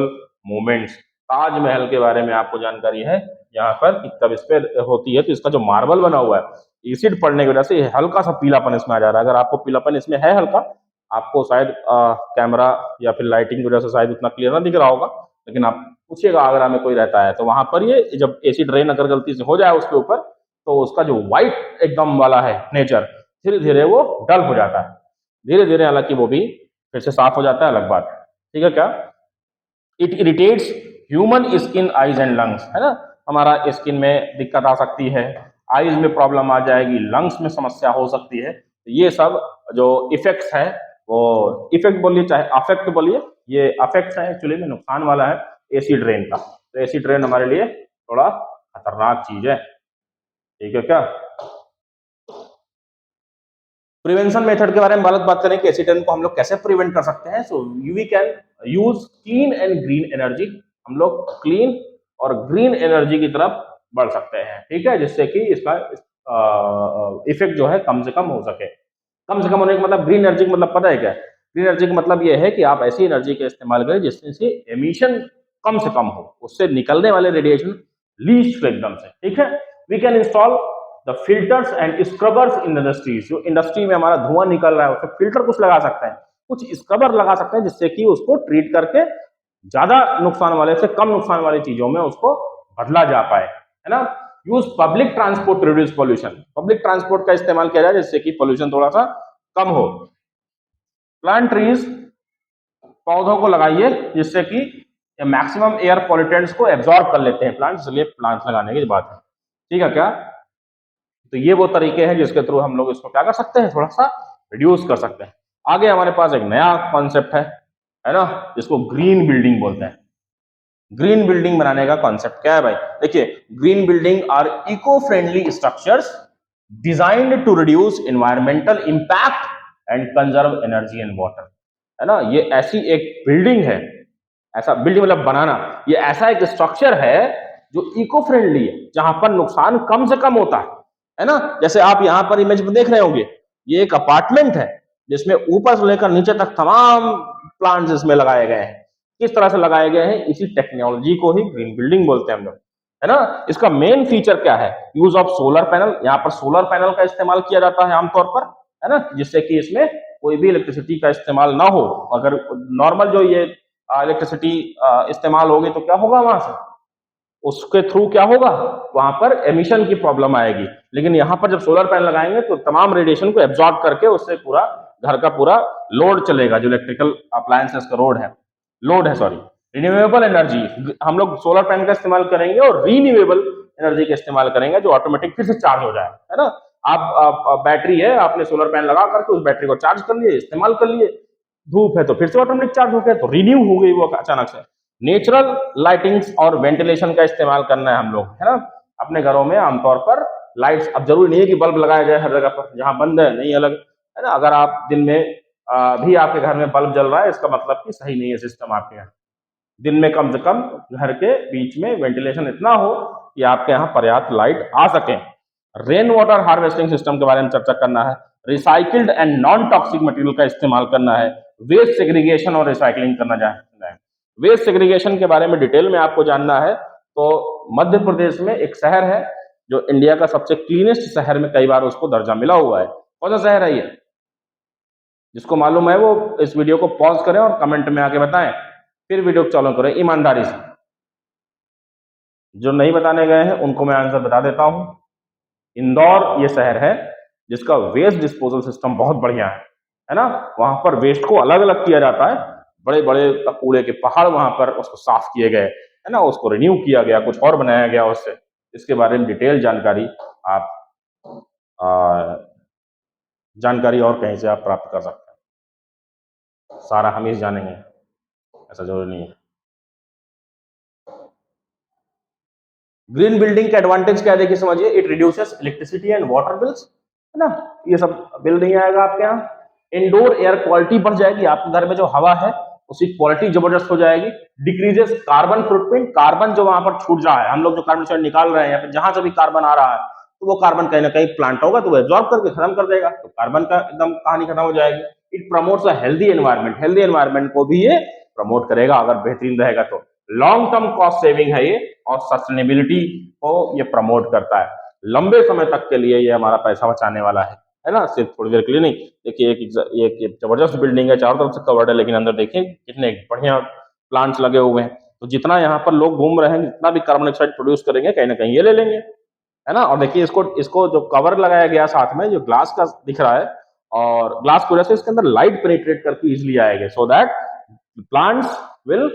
moments. Taj Mahal के बारे में आपको जानकारी है यहाँ पर कि कब इस पे होती है, तो इसका जो मार्बल बना हुआ है एसिड पड़ने की वजह से हल्का सा पीलापन इसमें आ जा रहा है। अगर आपको पीलापन इसमें है हल्का, आपको शायद कैमरा या फिर लाइटिंग की वजह से शायद उतना क्लियर ना दिख रहा होगा, लेकिन आप पूछिएगा आगरा में कोई रहता है तो वहां पर ये जब एसिड रेन अगर गलती से हो जाए उसके ऊपर, तो उसका जो व्हाइट एकदम वाला है नेचर, धीरे धीरे वो डल हो जाता है, धीरे धीरे, हालांकि वो भी फिर से साफ हो जाता है, अलग बात है। ठीक है क्या? It irritates human skin, eyes and lungs, है ना, हमारा स्किन में दिक्कत आ सकती है, आईज में प्रॉब्लम आ जाएगी, लंग्स में समस्या हो सकती है। ये सब जो इफेक्ट्स है, वो इफेक्ट बोलिए चाहे अफेक्ट बोलिए, ये अफेक्ट्स है एक्चुअली में, नुकसान वाला है एसिड रेन का। तो एसिड रेन हमारे लिए थोड़ा खतरनाक चीज है। ठीक है क्या? प्रिवेंशन मेथड के बारे में बात करें कि एसिड रेन को हम लोग कैसे प्रिवेंट कर सकते हैं। So we can use clean and green energy. हम लोग क्लीन और ग्रीन एनर्जी की तरफ बढ़ सकते हैं, ठीक है, जिससे कि इसका इफेक्ट जो है कम से कम हो सके। कम से कम होने का मतलब, ग्रीन एनर्जी का मतलब पता है क्या? ग्रीन एनर्जी का मतलब यह है कि आप ऐसी एनर्जी का इस्तेमाल करें जिससे से एमिशन कम से कम हो, उससे निकलने वाले रेडिएशन लीस्ट एकदम से। ठीक है, we can install the filters and scrubbers in industries. जो इंडस्ट्री में हमारा धुआं निकल रहा है उसमें फिल्टर कुछ लगा सकते हैं, कुछ स्क्रबर लगा सकते हैं, जिससे कि उसको ट्रीट करके ज्यादा नुकसान वाले से कम नुकसान वाली चीजों में उसको बदला जा पाए, है ना। Use public transport to reduce pollution. Public transport का इस्तेमाल किया जाए जिससे कि पॉल्यूशन थोड़ा सा कम हो। प्लांट ट्रीज, पौधों को लगाइए जिससे कि मैक्सिमम एयर पॉल्यूटेंट्स को एब्जॉर्ब कर लेते हैं प्लांट, इसलिए प्लांट लगाने की बात है। ठीक है क्या? तो ये वो तरीके हैं जिसके थ्रू हम लोग इसको क्या कर सकते हैं, थोड़ा सा रिड्यूस कर सकते हैं। आगे हमारे पास एक नया कॉन्सेप्ट है ना, जिसको ग्रीन बिल्डिंग बोलते हैं। ग्रीन बिल्डिंग बनाने का कॉन्सेप्ट क्या है भाई? देखिए, green building are eco friendly structures designed to reduce environmental impact and conserve energy and water, है ना। ये ऐसी एक बिल्डिंग है, ऐसा बिल्डिंग मतलब बनाना, ये ऐसा एक स्ट्रक्चर है जो इको फ्रेंडली है, जहां पर नुकसान कम से कम होता है ना। जैसे आप यहां पर इमेज में देख रहे होंगे, ये एक अपार्टमेंट है जिसमें ऊपर से लेकर नीचे तक तमाम प्लांट्स इसमें लगाए गए हैं। किस तरह से लगाए गए हैं? इसी टेक्नोलॉजी को ही ग्रीन बिल्डिंग बोलते हैं हम लोग, है ना। इसका मेन फीचर क्या है? Use of solar panel. यहाँ पर सोलर पैनल का इस्तेमाल किया जाता है आमतौर पर, है ना, जिससे कि इसमें कोई भी इलेक्ट्रिसिटी का इस्तेमाल ना हो। अगर नॉर्मल जो ये इलेक्ट्रिसिटी इस्तेमाल होगी तो क्या होगा, वहां से उसके थ्रू क्या होगा, वहां पर एमिशन की प्रॉब्लम आएगी। लेकिन यहां पर जब सोलर पैनल लगाएंगे तो तमाम रेडिएशन को एब्जॉर्ब करके उससे पूरा घर का पूरा लोड चलेगा, जो इलेक्ट्रिकल अप्लायंसेस का लोड है सॉरी, रिन्यूएबल एनर्जी। हम लोग सोलर पैनल का इस्तेमाल करेंगे और रिन्यूएबल एनर्जी का इस्तेमाल करेंगे, जो ऑटोमेटिक फिर से चार्ज हो जाए, है ना। आप बैटरी है, आपने सोलर पैनल लगा करके उस बैटरी को चार्ज कर लिए, इस्तेमाल कर लिए, धूप है तो फिर से ऑटोमेटिक चार्ज हो गया, तो रिन्यू हो गई वो अचानक से। नेचुरल लाइटिंग्स और वेंटिलेशन का इस्तेमाल करना है हम लोग, है ना। अपने घरों में आमतौर पर लाइट्स, अब जरूरी नहीं है कि बल्ब लगाया जाए हर जगह पर, जहां बंद है नहीं अलग, है ना। अगर आप दिन में भी आपके घर में बल्ब जल रहा है, इसका मतलब कि सही नहीं है सिस्टम आपके यहाँ। दिन में कम से कम घर के बीच में वेंटिलेशन इतना हो कि आपके यहाँ पर्याप्त लाइट आ सके। रेन वाटर हार्वेस्टिंग सिस्टम के बारे में चर्चा करना है। Recycled and non toxic material का इस्तेमाल करना है। वेस्ट सेग्रीगेशन और रिसाइकलिंग करना है। वेस्ट सेग्रीगेशन के बारे में डिटेल में आपको जानना है तो मध्य प्रदेश में एक शहर है जो इंडिया का सबसे क्लीनेस्ट शहर में कई बार उसको दर्जा मिला हुआ है। कौन सा शहर है ये? जिसको मालूम है वो इस वीडियो को पॉज करें और कमेंट में आके बताएं, फिर वीडियो को चालू करें ईमानदारी से। जो नहीं बताने गए हैं उनको मैं आंसर बता देता हूं। इंदौर ये शहर है जिसका वेस्ट डिस्पोजल सिस्टम बहुत बढ़िया है ना। वहां पर वेस्ट को अलग अलग किया जाता है, बड़े बड़े कूड़े के पहाड़ वहां पर उसको साफ किए गए, है ना, उसको रिन्यू किया गया, कुछ और बनाया गया उससे। इसके बारे में डिटेल जानकारी आप जानकारी और कहीं से आप प्राप्त कर सकते हैं, सारा हम ही जानेंगे ऐसा जरूरी नहीं है। ग्रीन बिल्डिंग का एडवांटेज क्या है देखिए, समझिए। It reduces electricity and water bills, है ना, ये सब बिल नहीं आएगा आपके यहाँ। इंडोर एयर क्वालिटी बढ़ जाएगी, आपके घर में जो हवा है उसकी क्वालिटी जबरदस्त हो जाएगी। डिक्रीजेस कार्बन फुटप्रिंट, कार्बन जो वहां पर छूट रहा है, हम लोग जो कार्बन डाइऑक्साइड निकाल रहे हैं या फिर जहां से भी कार्बन आ रहा है, तो वो कार्बन कहीं ना कहीं प्लांट होगा तो वो एब्जॉर्ब करके खत्म कर देगा, तो कार्बन का एकदम कहानी खत्म हो जाएगी। It promotes a healthy environment, healthy environment को भी ये प्रमोट करेगा अगर बेहतरीन रहेगा तो। लॉन्ग टर्म कॉस्ट सेविंग है ये, और सस्टेनेबिलिटी को ये प्रमोट करता है। लंबे समय तक के लिए ये हमारा पैसा बचाने वाला है ना, सिर्फ थोड़ी देर के लिए नहीं। देखिए एक जबरदस्त बिल्डिंग है, चारों तरफ से कवर्ड है, लेकिन अंदर देखिए कितने बढ़िया प्लांट्स लगे हुए हैं। तो जितना यहाँ पर लोग घूम रहे हैं, जितना भी कार्बन डाइऑक्साइड प्रोड्यूस करेंगे कहीं ना कहीं ये ले लेंगे, है ना। और देखिए इसको इसको जो कवर लगाया गया साथ में, जो ग्लास का दिख रहा है, और ग्लास की वजह से इसके अंदर लाइट पेनिट्रेट करके इजिली आएगा, so that plants will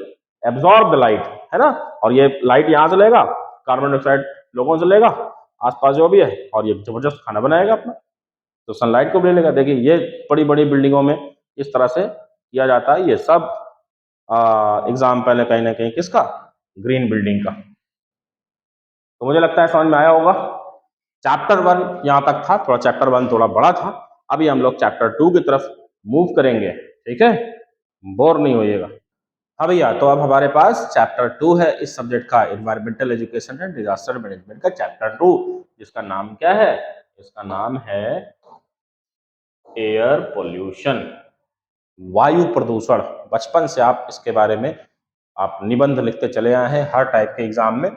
absorb the light, है ना। और ये लाइट यहाँ से लेगा, कार्बन डाइऑक्साइड लोगों से लेगा, आसपास जो भी है, और ये जबरदस्त खाना बनाएगा अपना, तो सनलाइट को भी ले लेगा। देखिए ये बड़ी बड़ी बिल्डिंगों में इस तरह से किया जाता है। ये सब एग्जाम्पल है कहीं ना कहीं किसका, ग्रीन बिल्डिंग का। तो मुझे लगता है समझ में आया होगा। चैप्टर 1 यहाँ तक था, थोड़ा चैप्टर 1 थोड़ा बड़ा था। अभी हम लोग चैप्टर 2 की तरफ मूव करेंगे, ठीक है, बोर नहीं होइएगा। हाँ भैया, तो अब हमारे पास चैप्टर 2 है इस सब्जेक्ट का, environmental education and disaster management का चैप्टर 2, जिसका नाम क्या है, इसका नाम है एयर पोल्यूशन, वायु प्रदूषण। बचपन से आप इसके बारे में आप निबंध लिखते चले आए हैं हर टाइप के एग्जाम में,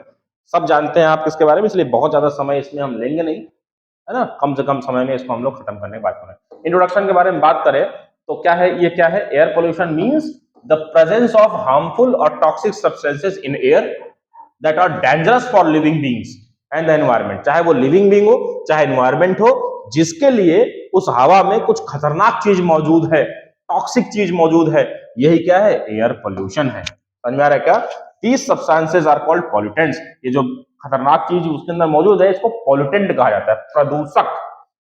सब जानते हैं आप इसके बारे में, इसलिए बहुत ज्यादा समय इसमें हम लेंगे नहीं, है ना। कम से कम समय में इसको हम लोग खत्म करने की बात करें। इंट्रोडक्शन के बारे में बात करें तो क्या है, ये क्या है, air pollution means the presence of harmful और toxic substances in air that are dangerous for living beings and the environment. चाहे वो लिविंग बींग हो चाहे एनवायरमेंट हो, जिसके लिए उस हवा में कुछ खतरनाक चीज मौजूद है, टॉक्सिक चीज मौजूद है, यही क्या है, एयर पोल्यूशन है। समझ में आ रहा है क्या। These substances are called pollutants, ये जो खतरनाक चीज उसके अंदर मौजूद है, इसको पॉल्यूटेंट कहा जाता है, प्रदूषक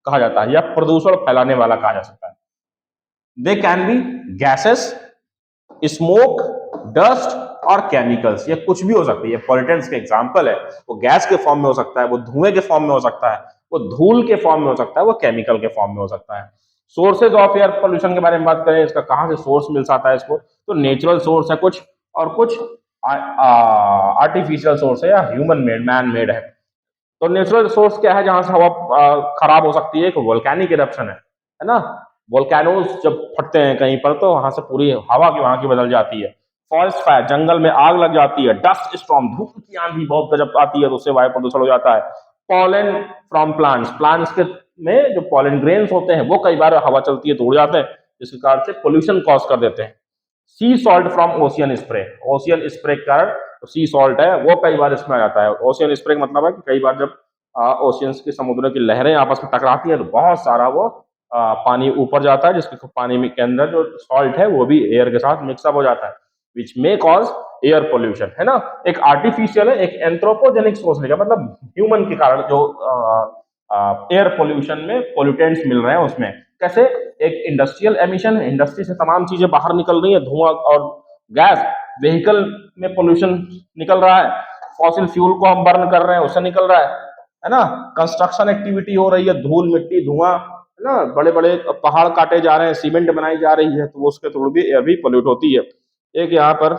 कहा जाता है, या प्रदूषण फैलाने वाला कहा जा सकता है। They can be gases, smoke, dust और केमिकल्स, ये कुछ भी हो सकती है, पॉल्यूटेंट्स के एग्जांपल है। वो गैस के फॉर्म में हो सकता है, वो धुएं के फॉर्म में हो सकता है, वो धूल के फॉर्म में हो सकता है, वो केमिकल के फॉर्म में हो सकता है। सोर्सेज ऑफ एयर पोल्यूशन के बारे में बात करें, इसका कहां से सोर्स मिल सकता है इसको, तो नेचुरल सोर्स है कुछ, और कुछ आर्टिफिशियल सोर्स है या ह्यूमन मेड, मैन मेड है। तो नेचुरल सोर्स क्या है, जहां से हवा खराब हो सकती है, एक वोल्केनिक इरप्शन है ना। वोल्केनोज जब फटते हैं कहीं पर, तो वहां से पूरी हवा की वहां की बदल जाती है। फॉरेस्ट फायर, जंगल में आग लग जाती है। डस्ट स्टॉर्म, धूप की आंधी बहुत गजब आती है, तो उससे वायु प्रदूषण हो जाता है। पॉलन फ्रॉम प्लांट्स, प्लांट्स के में जो पॉलन ग्रेन्स होते हैं वो कई बार हवा चलती है तो उड़ जाते हैं, जिसके कारण से पोल्यूशन कॉज कर देते हैं। सी salt from ocean spray, ocean spray के कारण सी सॉल्ट है वो कई बार इसमें आ जाता है। ओशियन स्प्रे का मतलब है कि कई बार जब ओशियंस की, समुद्र की लहरें आपस में टकराती हैं, तो बहुत सारा वो पानी ऊपर जाता है, जिसके पानी में के अंदर जो सॉल्ट है वो भी एयर के साथ मिक्सअप हो जाता है, विच मे कॉज एयर पोल्यूशन, है ना। एक आर्टिफिशियल है, एक एंथ्रोपोजेनिक सोर्स है, मतलब ह्यूमन के कारण जो एयर पोल्यूशन में पोल्यूटेंट्स मिल रहे हैं उसमें। कैसे, एक इंडस्ट्रियल एमिशन है, इंडस्ट्री से तमाम चीजें बाहर निकल रही है, धुआं और गैस, व्हीकल में पोल्यूशन निकल रहा है, फॉसिल फ्यूल को हम बर्न कर रहे हैं उससे निकल रहा है ना। कंस्ट्रक्शन एक्टिविटी हो रही है, धूल मिट्टी धुआं, है ना, बड़े बड़े पहाड़ काटे जा रहे हैं, सीमेंट बनाई जा रही है, तो उसके थ्रू भी एयर भी पोल्यूट होती है। एक यहाँ पर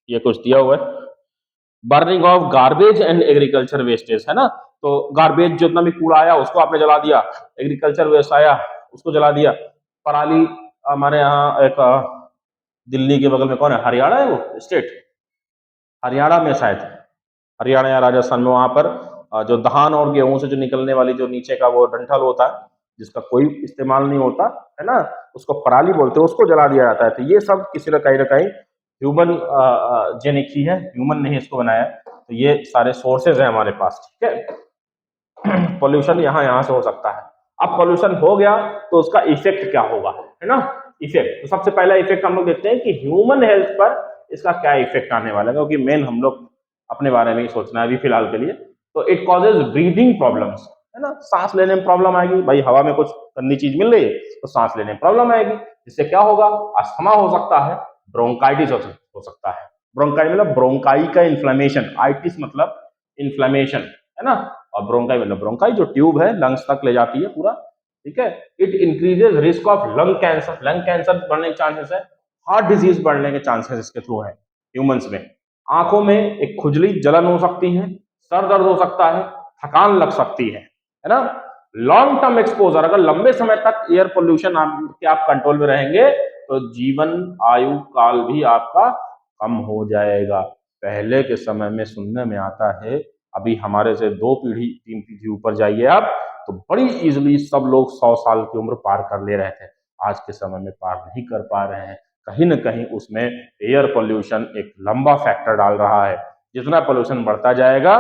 ये कुछ दिया हुआ है, burning of garbage and agriculture wastage, है ना। तो गार्बेज जितना भी कूड़ा आया उसको आपने जला दिया, एग्रीकल्चर वेस्ट आया उसको जला दिया। पराली, हमारे यहाँ एक दिल्ली के बगल में कौन है, हरियाणा है वो स्टेट, हरियाणा में शायद, हरियाणा या राजस्थान में, वहां पर जो धान और गेहूं से जो निकलने वाली जो नीचे का वो डंठल होता है, जिसका कोई इस्तेमाल नहीं होता, है ना, उसको पराली बोलते हैं, उसको जला दिया जाता है। तो ये सब किसी न कहीं ह्यूमन जेनिक ही है, ह्यूमन ने ही इसको बनाया। तो ये सारे सोर्सेज हैं हमारे पास, ठीक है। पोल्यूशन यहाँ से हो सकता है। अब पोल्यूशन हो गया तो उसका इफेक्ट क्या होगा, है ना। इफेक्ट, तो सबसे पहला इफेक्ट हम लोग देखते हैं कि ह्यूमन हेल्थ पर इसका क्या इफेक्ट आने वाला है, क्योंकि मेन हम लोग अपने बारे में ही सोचना है अभी फिलहाल के लिए। तो इट कॉजेज ब्रीदिंग प्रॉब्लम्स, है ना, सांस लेने में प्रॉब्लम आएगी। भाई हवा में कुछ गंदी चीज मिल रही है तो सांस लेने में प्रॉब्लम आएगी, जिससे क्या होगा, अस्थमा हो सकता है, ब्रोंकाइटिस हो सकता है। ब्रोंकाई मतलब ब्रोंकाई का इन्फ्लेमेशन, आइटिस मतलब इन्फ्लेमेशन, है ना, और ब्रोंकाई मतलब ब्रोंकाई जो ट्यूब है लंग्स तक ले जाती है पूरा, ठीक है। It increases risk of lung cancer, lung cancer बढ़ने के चांसेस है। हार्ट डिजीज बढ़ने के चांसेस इसके थ्रू है ह्यूमंस में। आंखों में एक खुजली जलन हो सकती है, सर दर्द हो सकता है, थकान लग सकती है ना। लॉन्ग टर्म एक्सपोजर, अगर लंबे समय तक एयर पोल्यूशन के आप कंट्रोल में रहेंगे तो जीवन आयु काल भी आपका कम हो जाएगा। पहले के समय में सुनने में आता है, अभी हमारे से 2 पीढ़ी 3 पीढ़ी ऊपर जाइए आप, तो बड़ी इजीली सब लोग 100 साल की उम्र पार कर ले रहे थे। आज के समय में पार नहीं कर पा रहे हैं। कहीं न कहीं उसमें एयर पोल्यूशन एक लंबा फैक्टर डाल रहा है। जितना पोल्यूशन बढ़ता जाएगा,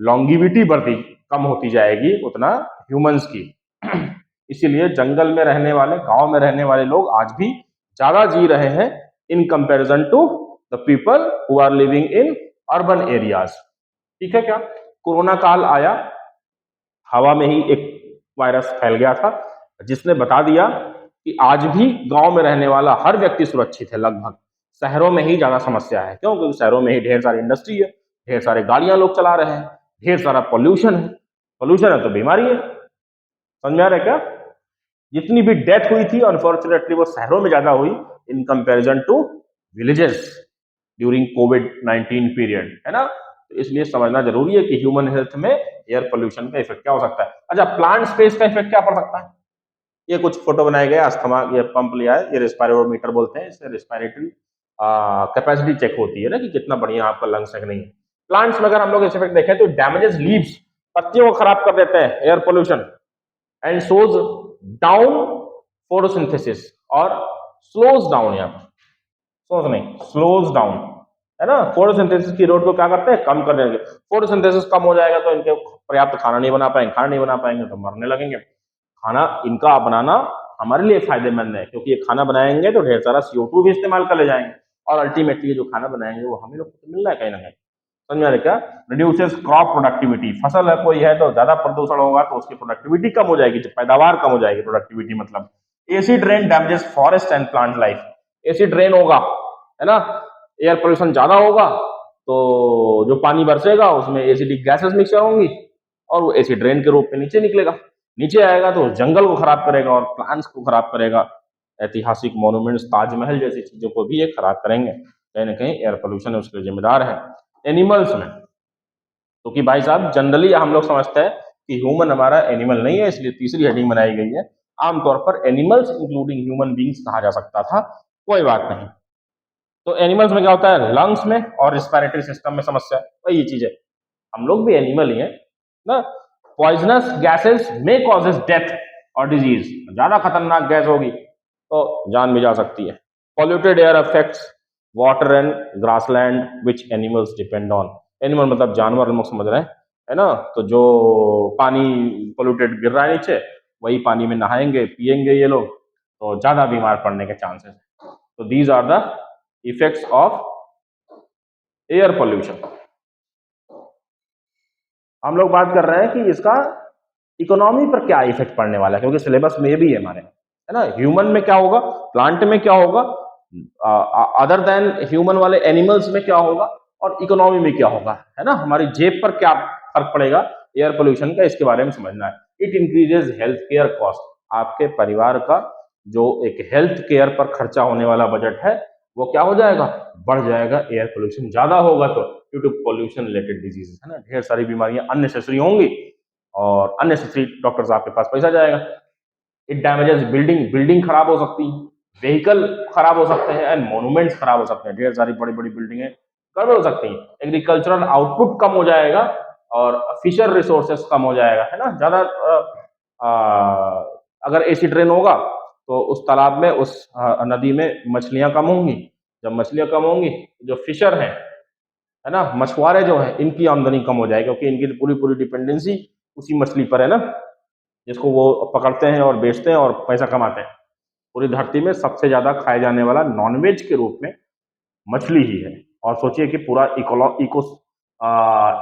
लॉन्गिविटी बढ़ती कम होती जाएगी उतना ह्यूमंस की। इसीलिए जंगल में रहने वाले, गांव में रहने वाले लोग आज भी ज्यादा जी रहे हैं in comparison to the people who are living in urban areas. ठीक है क्या? कोरोना काल आया, हवा में ही एक वायरस फैल गया था जिसने बता दिया कि आज भी गांव में रहने वाला हर व्यक्ति सुरक्षित है लगभग। शहरों में ही ज्यादा समस्या है। क्यों? क्योंकि शहरों में ही ढेर सारी इंडस्ट्री है, ढेर सारे गाड़ियां लोग चला रहे हैं, ढेर सारा पॉल्यूशन है। पॉल्यूशन है तो बीमारी है। समझ में आ रहा है क्या? जितनी भी डेथ हुई थी अनफॉर्चुनेटली वो शहरों में ज्यादा हुई in comparison to villages during कोविड-19 पीरियड, है ना। तो इसलिए समझना जरूरी है कि ह्यूमन हेल्थ में एयर पोल्यूशन का इफेक्ट क्या हो सकता है। अच्छा, प्लांट स्पेस का इफेक्ट क्या पड़ सकता है? ये कुछ फोटो बनाए गए, अस्थमा ये पंप लिया है, ये रेस्पिरोमीटर बोलते हैं, इससे रेस्पिरेटरी कैपेसिटी चेक होती है ना कि कितना बढ़िया आपका लंग्स है कि नहीं। प्लांट्स में अगर हम लोग इस इफेक्ट देखें तो डैमेजेस लीव्स, पत्तियों को खराब कर देते हैं air pollution, and shows down photosynthesis, और स्लोज डाउन, यहाँ पर सोच नहीं स्लोज डाउन, है ना। फोटोसिंथेसिस की रोड को क्या करते हैं? कम कर देंगे। फोटोसिंथेसिस कम हो जाएगा तो इनके पर्याप्त खाना नहीं बना पाएंगे, खाना नहीं बना पाएंगे तो मरने लगेंगे। खाना इनका बनाना हमारे लिए फायदेमंद है क्योंकि ये खाना बनाएंगे तो ढेर सारा CO2 भी इस्तेमाल कर ले जाएंगे, और अल्टीमेटली जो खाना बनाएंगे वो हमें लोग को तो मिल रहा है कहीं ना कहीं। समझ में आ रहा है क्या? रिड्यूसेस क्रॉप प्रोडक्टिविटी, फसल है कोई है तो ज्यादा प्रदूषण होगा तो उसकी प्रोडक्टिविटी कम हो जाएगी, पैदावार कम हो जाएगी। प्रोडक्टिविटी मतलब acid rain damages forest and plant life. Acid rain होगा, है ना, एयर पोल्यूशन ज्यादा होगा तो जो पानी बरसेगा उसमें एसिडिक गैसेस मिक्सर होंगी और वो एसिड रेन के रूप में नीचे निकलेगा। नीचे आएगा तो जंगल को खराब करेगा और प्लांट्स को खराब करेगा। ऐतिहासिक मॉन्यूमेंट्स, ताजमहल जैसी चीजों को भी ये खराब करेंगे। कहीं ना कहीं एयर पोल्यूशन उसके लिए जिम्मेदार है। एनिमल्स में तो कि भाई साहब जनरली हम लोग समझते हैं कि ह्यूमन हमारा एनिमल नहीं है, इसलिए तीसरी हेडिंग बनाई गई है। आमतौर पर एनिमल्स इंक्लूडिंग ह्यूमन बींग्स कहा जा सकता था, कोई बात नहीं। तो एनिमल्स में क्या होता है? लंग्स में और रिस्पिरेटरी सिस्टम में समस्या, वही चीज है। हम लोग भी एनिमल ही हैं ना। पॉइजनस गैसेस में कॉजेस डेथ और डिजीज, ज्यादा खतरनाक गैस होगी तो जान भी जा सकती है। Polluted air affects water and grassland which animals depend on. Animal मतलब जानवर, हम लोग समझ रहे हैं, है ना। तो जो पानी पोल्यूटेड गिर रहा है नीचे, वही पानी में नहाएंगे पिएंगे ये लोग तो ज्यादा बीमार पड़ने के चांसेस। तो these are the effects of air pollution. हम लोग बात कर रहे हैं कि इसका इकोनॉमी पर क्या इफेक्ट पड़ने वाला है, क्योंकि सिलेबस में ये भी है हमारे, है ना। ह्यूमन में क्या होगा, प्लांट में क्या होगा, अदर देन ह्यूमन वाले एनिमल्स में क्या होगा, और इकोनॉमी में क्या होगा, है ना। हमारी जेब पर क्या फर्क पड़ेगा एयर पोल्यूशन का, इसके बारे में समझना है। It increases health care cost. आपके परिवार का जो एक हेल्थ केयर पर खर्चा होने वाला बजट है वो क्या हो जाएगा? बढ़ जाएगा। एयर पोल्यूशन ज्यादा होगा तो due to pollution related diseases, है ना, ढेर सारी बीमारियां अननेसेसरी होंगी और अननेसेसरी डॉक्टर्स आपके पास पैसा जाएगा। इट डैमेजेस बिल्डिंग, बिल्डिंग खराब हो सकती है, व्हीकल खराब हो सकते हैं, एंड मोन्यूमेंट्स खराब हो सकते हैं। ढेर सारी बड़ी बड़ी बिल्डिंगें गड़बड़ हो सकती हैं। एग्रीकल्चरल आउटपुट कम हो जाएगा और फिशर रिसोर्सेस कम हो जाएगा, है ना। ज्यादा अगर एसिड रेन होगा तो उस तालाब में, उस नदी में मछलियां कम होंगी। जब मछलियां कम होंगी, जो फिशर हैं, है ना, मछुआरे जो हैं, इनकी आमदनी कम हो जाएगी क्योंकि इनकी पूरी पूरी डिपेंडेंसी उसी मछली पर है ना, जिसको वो पकड़ते हैं और बेचते हैं और पैसा कमाते हैं। पूरी धरती में सबसे ज्यादा खाए जाने वाला नॉनवेज के रूप में मछली ही है। और सोचिए कि पूरा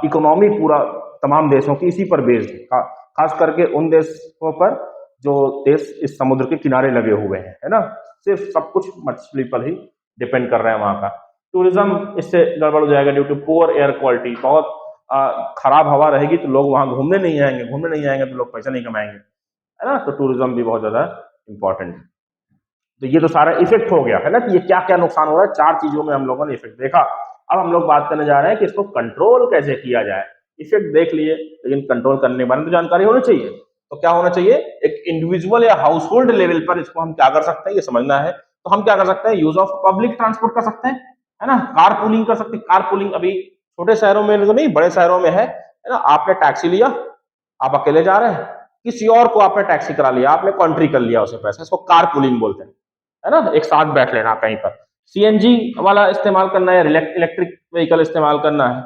इकोनॉमी पूरा तमाम देशों की इसी पर बेस्ड है, खास करके उन देशों पर जो देश इस समुद्र के किनारे लगे हुए हैं, है ना। सिर्फ सब कुछ मछली पर ही डिपेंड कर रहे हैं वहां का। टूरिज्म इससे गड़बड़ हो जाएगा due to poor air quality. बहुत खराब हवा रहेगी तो लोग वहां घूमने नहीं आएंगे, घूमने नहीं आएंगे तो लोग पैसा नहीं कमाएंगे, है ना। तो टूरिज्म भी बहुत ज्यादा इंपॉर्टेंट है। तो ये तो सारा इफेक्ट हो गया है ना कि ये क्या क्या नुकसान हो रहा है, 4 चीजों में हम लोगों ने इफेक्ट देखा। अब हम लोग बात करने जा रहे हैं कि इसको कंट्रोल कैसे किया जाए। इफेक्ट देख लिए, लेकिन कंट्रोल करने के बारे में तो जानकारी होनी चाहिए। तो क्या होना चाहिए, एक इंडिविजुअल या हाउस होल्ड लेवल पर इसको हम क्या कर सकते हैं ये समझना है। तो हम क्या कर सकते हैं, यूज ऑफ पब्लिक ट्रांसपोर्ट कर सकते हैं, है ना, कार पूलिंग कर सकते हैं। कार पूलिंग अभी छोटे शहरों में तो नहीं, बड़े शहरों में है ना। आपने टैक्सी लिया, आप अकेले जा रहे हैं, किसी और को आपने टैक्सी करा लिया, आपने कॉन्ट्री कर लिया उसे पैसे, इसको कार पूलिंग बोलते हैं, है ना। एक साथ बैठ लेना कहीं पर, सीएनजी वाला इस्तेमाल करना है, इलेक्ट्रिक व्हीकल इस्तेमाल करना है,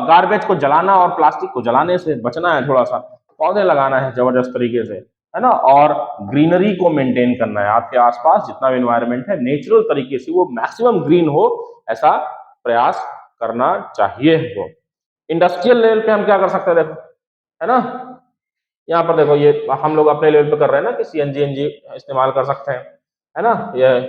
गार्बेज को जलाना और प्लास्टिक को जलाने से बचना है, थोड़ा सा पौधे लगाना है जबरदस्त तरीके से, है ना। और ग्रीनरी को मेंटेन करना है, आपके आसपास जितना भी एनवायरनमेंट है नेचुरल तरीके से वो मैक्सिमम ग्रीन हो, ऐसा प्रयास करना चाहिए वो। इंडस्ट्रियल लेवल पे हम क्या कर सकते हैं, देखो, है ना, यहाँ पर देखो, ये हम लोग अपने लेवल पे कर रहे हैं ना कि सीएनजी एनजी इस्तेमाल कर सकते हैं, है ना। ये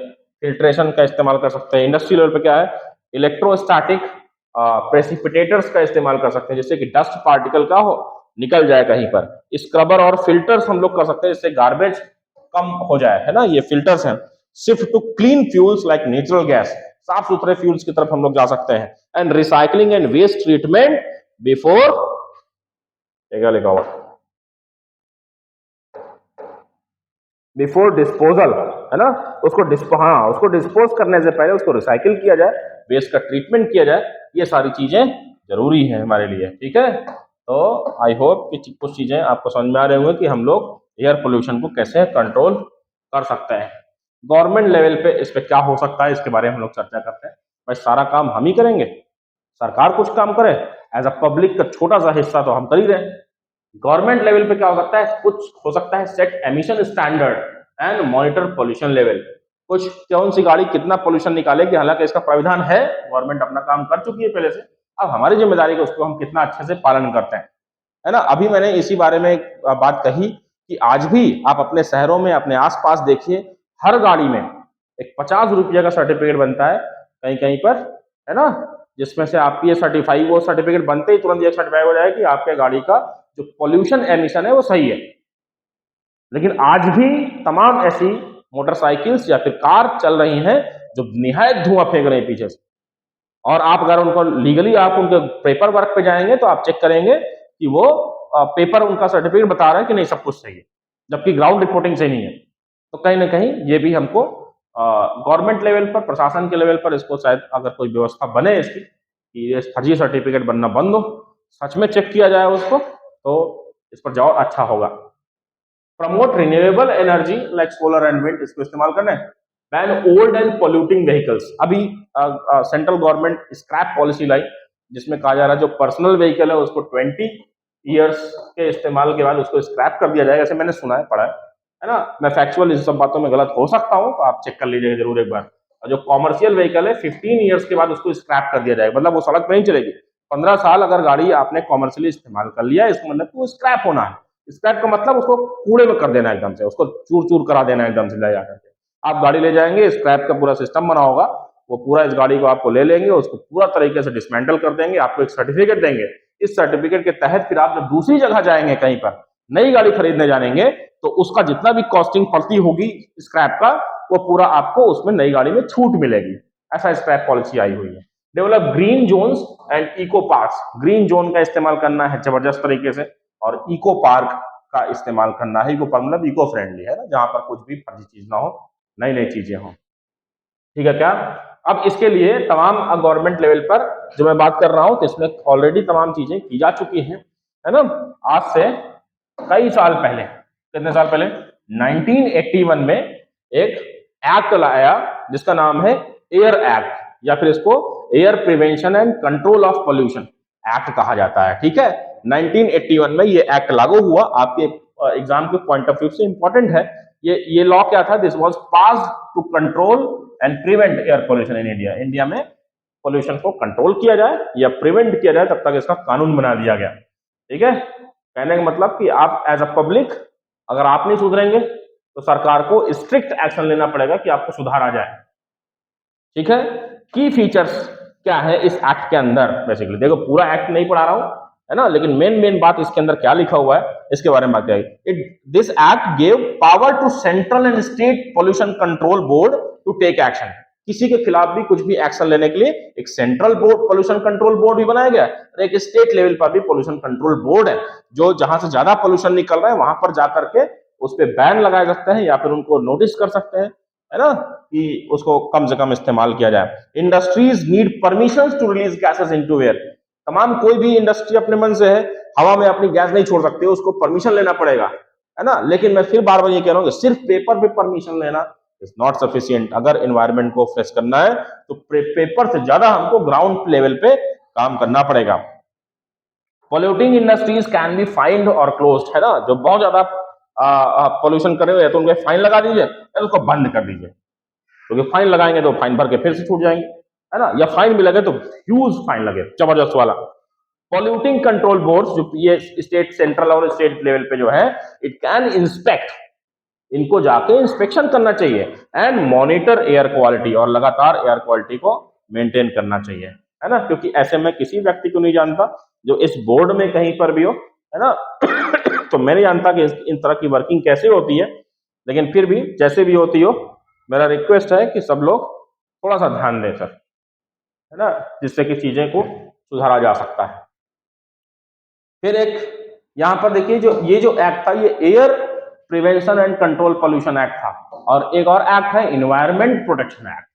फिल्ट्रेशन का इस्तेमाल कर सकते हैं। इंडस्ट्री लेवल पे क्या है, इलेक्ट्रोस्टैटिक प्रेसिपिटेटर्स का इस्तेमाल कर सकते हैं, जिससे कि डस्ट पार्टिकल का हो निकल जाए कहीं पर। स्क्रबर और फिल्टर्स हम लोग कर सकते हैं, जिससे गार्बेज कम हो जाए, है ना। ये फिल्टर्स हैं। Shift to clean fuels like natural gas, साफ सुथरे फ्यूल्स की तरफ हम लोग जा सकते हैं। And recycling and waste treatment before, क्या लिखा हुआ, बिफोर डिस्पोजल, है ना। उसको डिस्पोज करने से पहले उसको रिसाइकिल किया जाए, वेस्ट का ट्रीटमेंट किया जाए। ये सारी चीजें जरूरी है हमारे लिए, ठीक है। तो आई होप कि कुछ चीजें आपको समझ में आ रहे होंगे कि हम लोग एयर पोल्यूशन को कैसे कंट्रोल कर सकते हैं। गवर्नमेंट लेवल पे इस पे क्या हो सकता है, इसके बारे में हम लोग चर्चा करते हैं। भाई सारा काम हम ही करेंगे, सरकार कुछ काम करे, एज अ पब्लिक का छोटा सा हिस्सा तो हम कर ही रहे हैं। गवर्नमेंट लेवल पे क्या हो सकता है, कुछ हो सकता है, set emission standard and monitor pollution level. कुछ कौन सी गाड़ी कितना पोल्यूशन निकालेगी, हालांकि इसका प्राविधान है, गवर्नमेंट अपना काम कर चुकी है पहले से। अब हमारी जिम्मेदारी है उसको हम कितना अच्छे से पालन करते हैं, है ना। अभी मैंने इसी बारे में एक बात कही कि आज भी आप अपने शहरों में अपने आसपास देखिए, हर गाड़ी में एक 50 रुपये का सर्टिफिकेट बनता है कहीं कहीं पर, है ना, जिसमें से आपकी ये सर्टिफाई, वो सर्टिफिकेट बनते ही तुरंत ये सर्टिफाई हो जाए कि आपके गाड़ी का जो पोल्यूशन एमिशन है वो सही है। लेकिन आज भी तमाम ऐसी मोटरसाइकिल्स या फिर कार चल रही हैं जो निहायत धुआं फेंक रहे हैं पीछे से। और आप अगर उनको लीगली आप उनके पेपर वर्क पे जाएंगे तो आप चेक करेंगे कि वो पेपर उनका सर्टिफिकेट बता रहा है कि नहीं सब कुछ सही है, जबकि ग्राउंड रिपोर्टिंग सही नहीं है। तो कहीं ना कहीं ये भी हमको गवर्नमेंट लेवल पर, प्रशासन के लेवल पर इसको शायद अगर कोई व्यवस्था बने इसकी कि ये फर्जी सर्टिफिकेट बनना बंद हो, सच में चेक किया जाए उसको, तो इस पर जवाब अच्छा होगा। Promote renewable energy like solar and wind, इसको इस्तेमाल करना है। Ban old and polluting vehicles, अभी सेंट्रल गवर्नमेंट स्क्रैप पॉलिसी लाई, जिसमें कहा जा रहा है जो पर्सनल व्हीकल है उसको 20 ईयर्स के इस्तेमाल के बाद उसको स्क्रैप कर दिया जाएगा, ऐसे मैंने सुना है, पढ़ा है ना। मैं फैक्चुअल इन सब बातों में गलत हो सकता हूँ, तो आप चेक कर लीजिएगा जरूर एक बार। और जो कॉमर्शियल व्हीकल है 15 ईयर्स के बाद उसको स्क्रैप कर दिया जाएगा, मतलब वो सड़क पर नहीं चलेगी। 15 साल अगर गाड़ी आपने कॉमर्शियली इस्तेमाल कर लिया, इसका मतलब वो स्क्रैप होना है। स्क्रैप का मतलब उसको कूड़े में कर देना एकदम से, उसको चूर चूर करा देना एकदम से ले जाकर के। आप गाड़ी ले जाएंगे, स्क्रैप का पूरा सिस्टम बना होगा, वो पूरा इस गाड़ी को आपको ले लेंगे, उसको पूरा तरीके से डिसमेंटल कर देंगे, आपको एक सर्टिफिकेट देंगे। इस सर्टिफिकेट के तहत फिर आप जब दूसरी जगह जाएंगे, कहीं पर नई गाड़ी खरीदने जाएंगे, तो उसका जितना भी कॉस्टिंग पड़ती होगी स्क्रैप का, वो पूरा आपको उसमें नई गाड़ी में छूट मिलेगी। ऐसा स्क्रैप पॉलिसी आई हुई है। Develop green zones and eco parks, green zone का इस्तेमाल करना है जबरदस्त तरीके से, और इको पार्क का इस्तेमाल करना है। इको पार्क मतलब इको फ्रेंडली, है ना, जहां पर कुछ भी फर्जी चीज ना हो, नई नई चीजें हो, ठीक है क्या। अब इसके लिए तमाम गवर्नमेंट लेवल पर जो मैं बात कर रहा हूं, तो इसमें ऑलरेडी तमाम चीजें की जा चुकी हैं, है ना। आज से कई साल पहले, कितने साल पहले, 1981 में एक एक्ट लाया जिसका नाम है एयर एक्ट, या फिर इसको air prevention and control of pollution act कहा जाता है, ठीक है। 1981 में ये एक्ट लागू हुआ। आपके एग्जाम के पॉइंट ऑफ व्यू से इंपॉर्टेंट है। ये लॉ क्या था, this was pass to control and prevent air pollution in India. India में पोल्यूशन को कंट्रोल किया जाए या प्रिवेंट किया जाए, तब तक इसका कानून बना दिया गया, ठीक है। कहने का मतलब कि आप एज अ पब्लिक अगर आप नहीं सुधरेंगे तो सरकार को स्ट्रिक्ट एक्शन लेना पड़ेगा कि आपको सुधार आ जाए, ठीक है। की फीचर्स क्या है इस एक्ट के अंदर, बेसिकली देखो, पूरा एक्ट नहीं पढ़ा रहा हूं, है ना। लेकिन मेन मेन बात इसके अंदर क्या लिखा हुआ है इसके बारे में बात करेंगे। This act gave power to central and state pollution control board to take action. किसी के खिलाफ भी कुछ भी एक्शन लेने के लिए एक central board pollution control board भी बनाया गया और एक स्टेट लेवल पर भी पोल्यूशन कंट्रोल बोर्ड है, जो जहां से ज्यादा पोल्यूशन निकल रहा है वहां पर जाकर के उस पर बैन लगाए सकते हैं या फिर उनको नोटिस कर सकते हैं, है ना, कि उसको कम से कम इस्तेमाल किया जाए। Industries need permission to release gases into air. तमाम कोई भी इंडस्ट्री अपने मन से है हवा में अपनी गैस नहीं छोड़ सकती, उसको परमिशन लेना पड़ेगा, है ना। लेकिन मैं फिर बार बार ये कह रहा हूँ कि सिर्फ पेपर पे परमिशन लेना इज नॉट सफिशिएंट। अगर एनवायरनमेंट को फ्रेश करना है तो पेपर से ज्यादा हमको ग्राउंड लेवल पे काम करना पड़ेगा। Polluting industries can be find और क्लोज्ड, है ना। जो बहुत ज्यादा पोल्यूशन कर रहे हो तो उनको फाइन लगा दीजिए या उसको बंद कर दीजिए, क्योंकि तो फाइन लगाएंगे तो फाइन भर के फिर से छूट जाएंगे, है ना। या फाइन भी लगे तो ह्यूज फाइन लगे, जबरदस्त वाला। पॉल्यूटिंग कंट्रोल बोर्ड जो ये स्टेट सेंट्रल और स्टेट लेवल पे जो है, इट कैन इंस्पेक्ट, इनको जाके इंस्पेक्शन करना चाहिए एंड मॉनिटर एयर क्वालिटी, और लगातार एयर क्वालिटी को मेंटेन करना चाहिए, है ना। क्योंकि ऐसे में किसी व्यक्ति को नहीं जानता जो इस बोर्ड में कहीं पर भी हो, है ना। तो मैं नहीं जानता कि इन तरह की वर्किंग कैसे होती है, लेकिन फिर भी जैसे भी होती हो मेरा रिक्वेस्ट है कि सब लोग थोड़ा सा ध्यान दें सर, है ना, जिससे कि चीजें को सुधारा जा सकता है। फिर एक यहां पर देखिए जो ये जो एक्ट था ये air prevention and control pollution act था, और एक और एक्ट है इन्वायरमेंट प्रोटेक्शन एक्ट,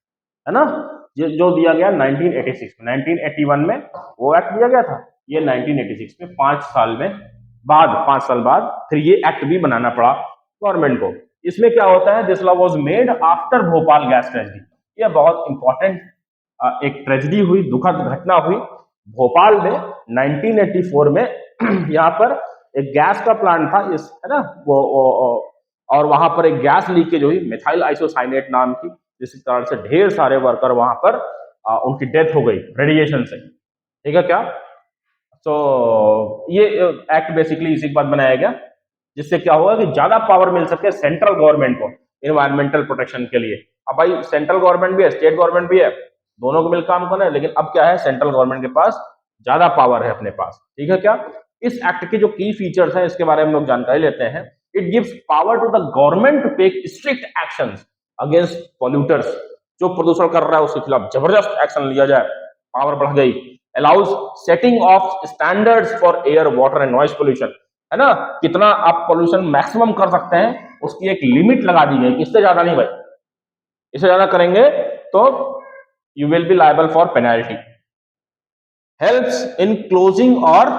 है ना, ये जो दिया गया 1986 में। 1981 में वो एक्ट दिया गया था, ये 1986 में 5 साल बाद फिर ये एक्ट भी बनाना पड़ा गवर्नमेंट को। इसमें क्या होता है, this law was made after Bhopal gas tragedy. ये बहुत इंपॉर्टेंट एक ट्रेजेडी हुई, दुखद घटना हुई भोपाल में 1984 में। यहाँ पर एक गैस का प्लांट था इस, है ना, और वहां पर एक गैस लीकेज हुई मिथाइल आइसोसाइनेट नाम की, जिसके कारण से ढेर सारे वर्कर वहां पर उनकी डेथ हो गई रेडिएशन से, ठीक है क्या। तो ये एक्ट बेसिकली इसी के बाद बनाया गया, जिससे क्या होगा कि ज्यादा पावर मिल सके सेंट्रल गवर्नमेंट को इन्वायरमेंटल प्रोटेक्शन के लिए। अब भाई सेंट्रल गवर्नमेंट भी है, स्टेट गवर्नमेंट भी है, दोनों को मिल काम करना है, लेकिन अब क्या है, सेंट्रल गवर्नमेंट के पास ज्यादा पावर है अपने पास, ठीक है क्या। इस एक्ट के जो की फीचर्स हैं इसके बारे में हम लोग जानकारी लेते हैं। It gives power to the government to take strict actions against polluters. जो प्रदूषण कर रहा है उसके खिलाफ जबरदस्त एक्शन लिया जाए, पावर बढ़ गई। Allows setting of standards for air water and noise pollution, है ना, कितना आप पोल्यूशन मैक्सिमम कर सकते हैं उसकी एक लिमिट लगा दी गई, इससे ज्यादा नहीं भाई, इससे ज्यादा करेंगे तो you will be liable for penalty. Helps in closing और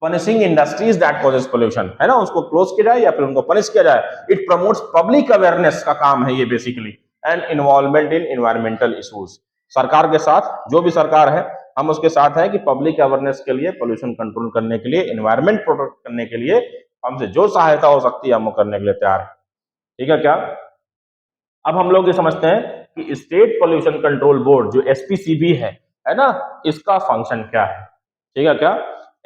punishing industries that causes pollution, है ना, उसको क्लोज किया जाए या फिर उनको पनिश किया जाए। इट प्रमोट्स पब्लिक अवेयरनेस का काम है ये basically, and involvement in environmental issues. सरकार के साथ, जो भी सरकार है हम उसके साथ है कि पब्लिक अवेयरनेस के लिए, पोल्यूशन कंट्रोल करने के लिए, इन्वायरमेंट प्रोटेक्ट करने के लिए हमसे जो सहायता हो सकती है हम वो करने के लिए तैयार है, ठीक है क्या। अब हम लोग ये समझते हैं कि स्टेट पोल्यूशन कंट्रोल बोर्ड जो एसपीसीबी है ना, इसका फंक्शन क्या है, ठीक है क्या।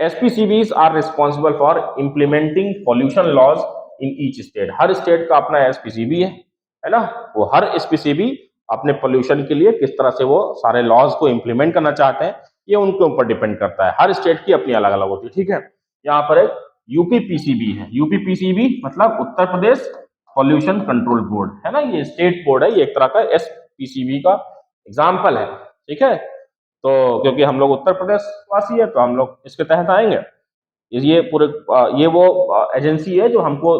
SPCBs are responsible for implementing pollution laws in each state. हर स्टेट का अपना SPCB है ना, वो हर SPCB अपने पोल्यूशन के लिए किस तरह से वो सारे लॉज को इंप्लीमेंट करना चाहते हैं, ये उनके ऊपर डिपेंड करता है। हर स्टेट की अपनी अलग अलग होती है, ठीक है। यहाँ पर एक यूपीपीसीबी है, यूपीपीसीबी मतलब उत्तर प्रदेश पॉल्यूशन कंट्रोल बोर्ड, है ना, ये स्टेट बोर्ड है, ये एक तरह का SPCB का एग्जाम्पल है, ठीक है। तो क्योंकि हम लोग उत्तर प्रदेश वासी है तो हम लोग इसके तहत आएंगे। ये पूरे ये वो एजेंसी है जो हमको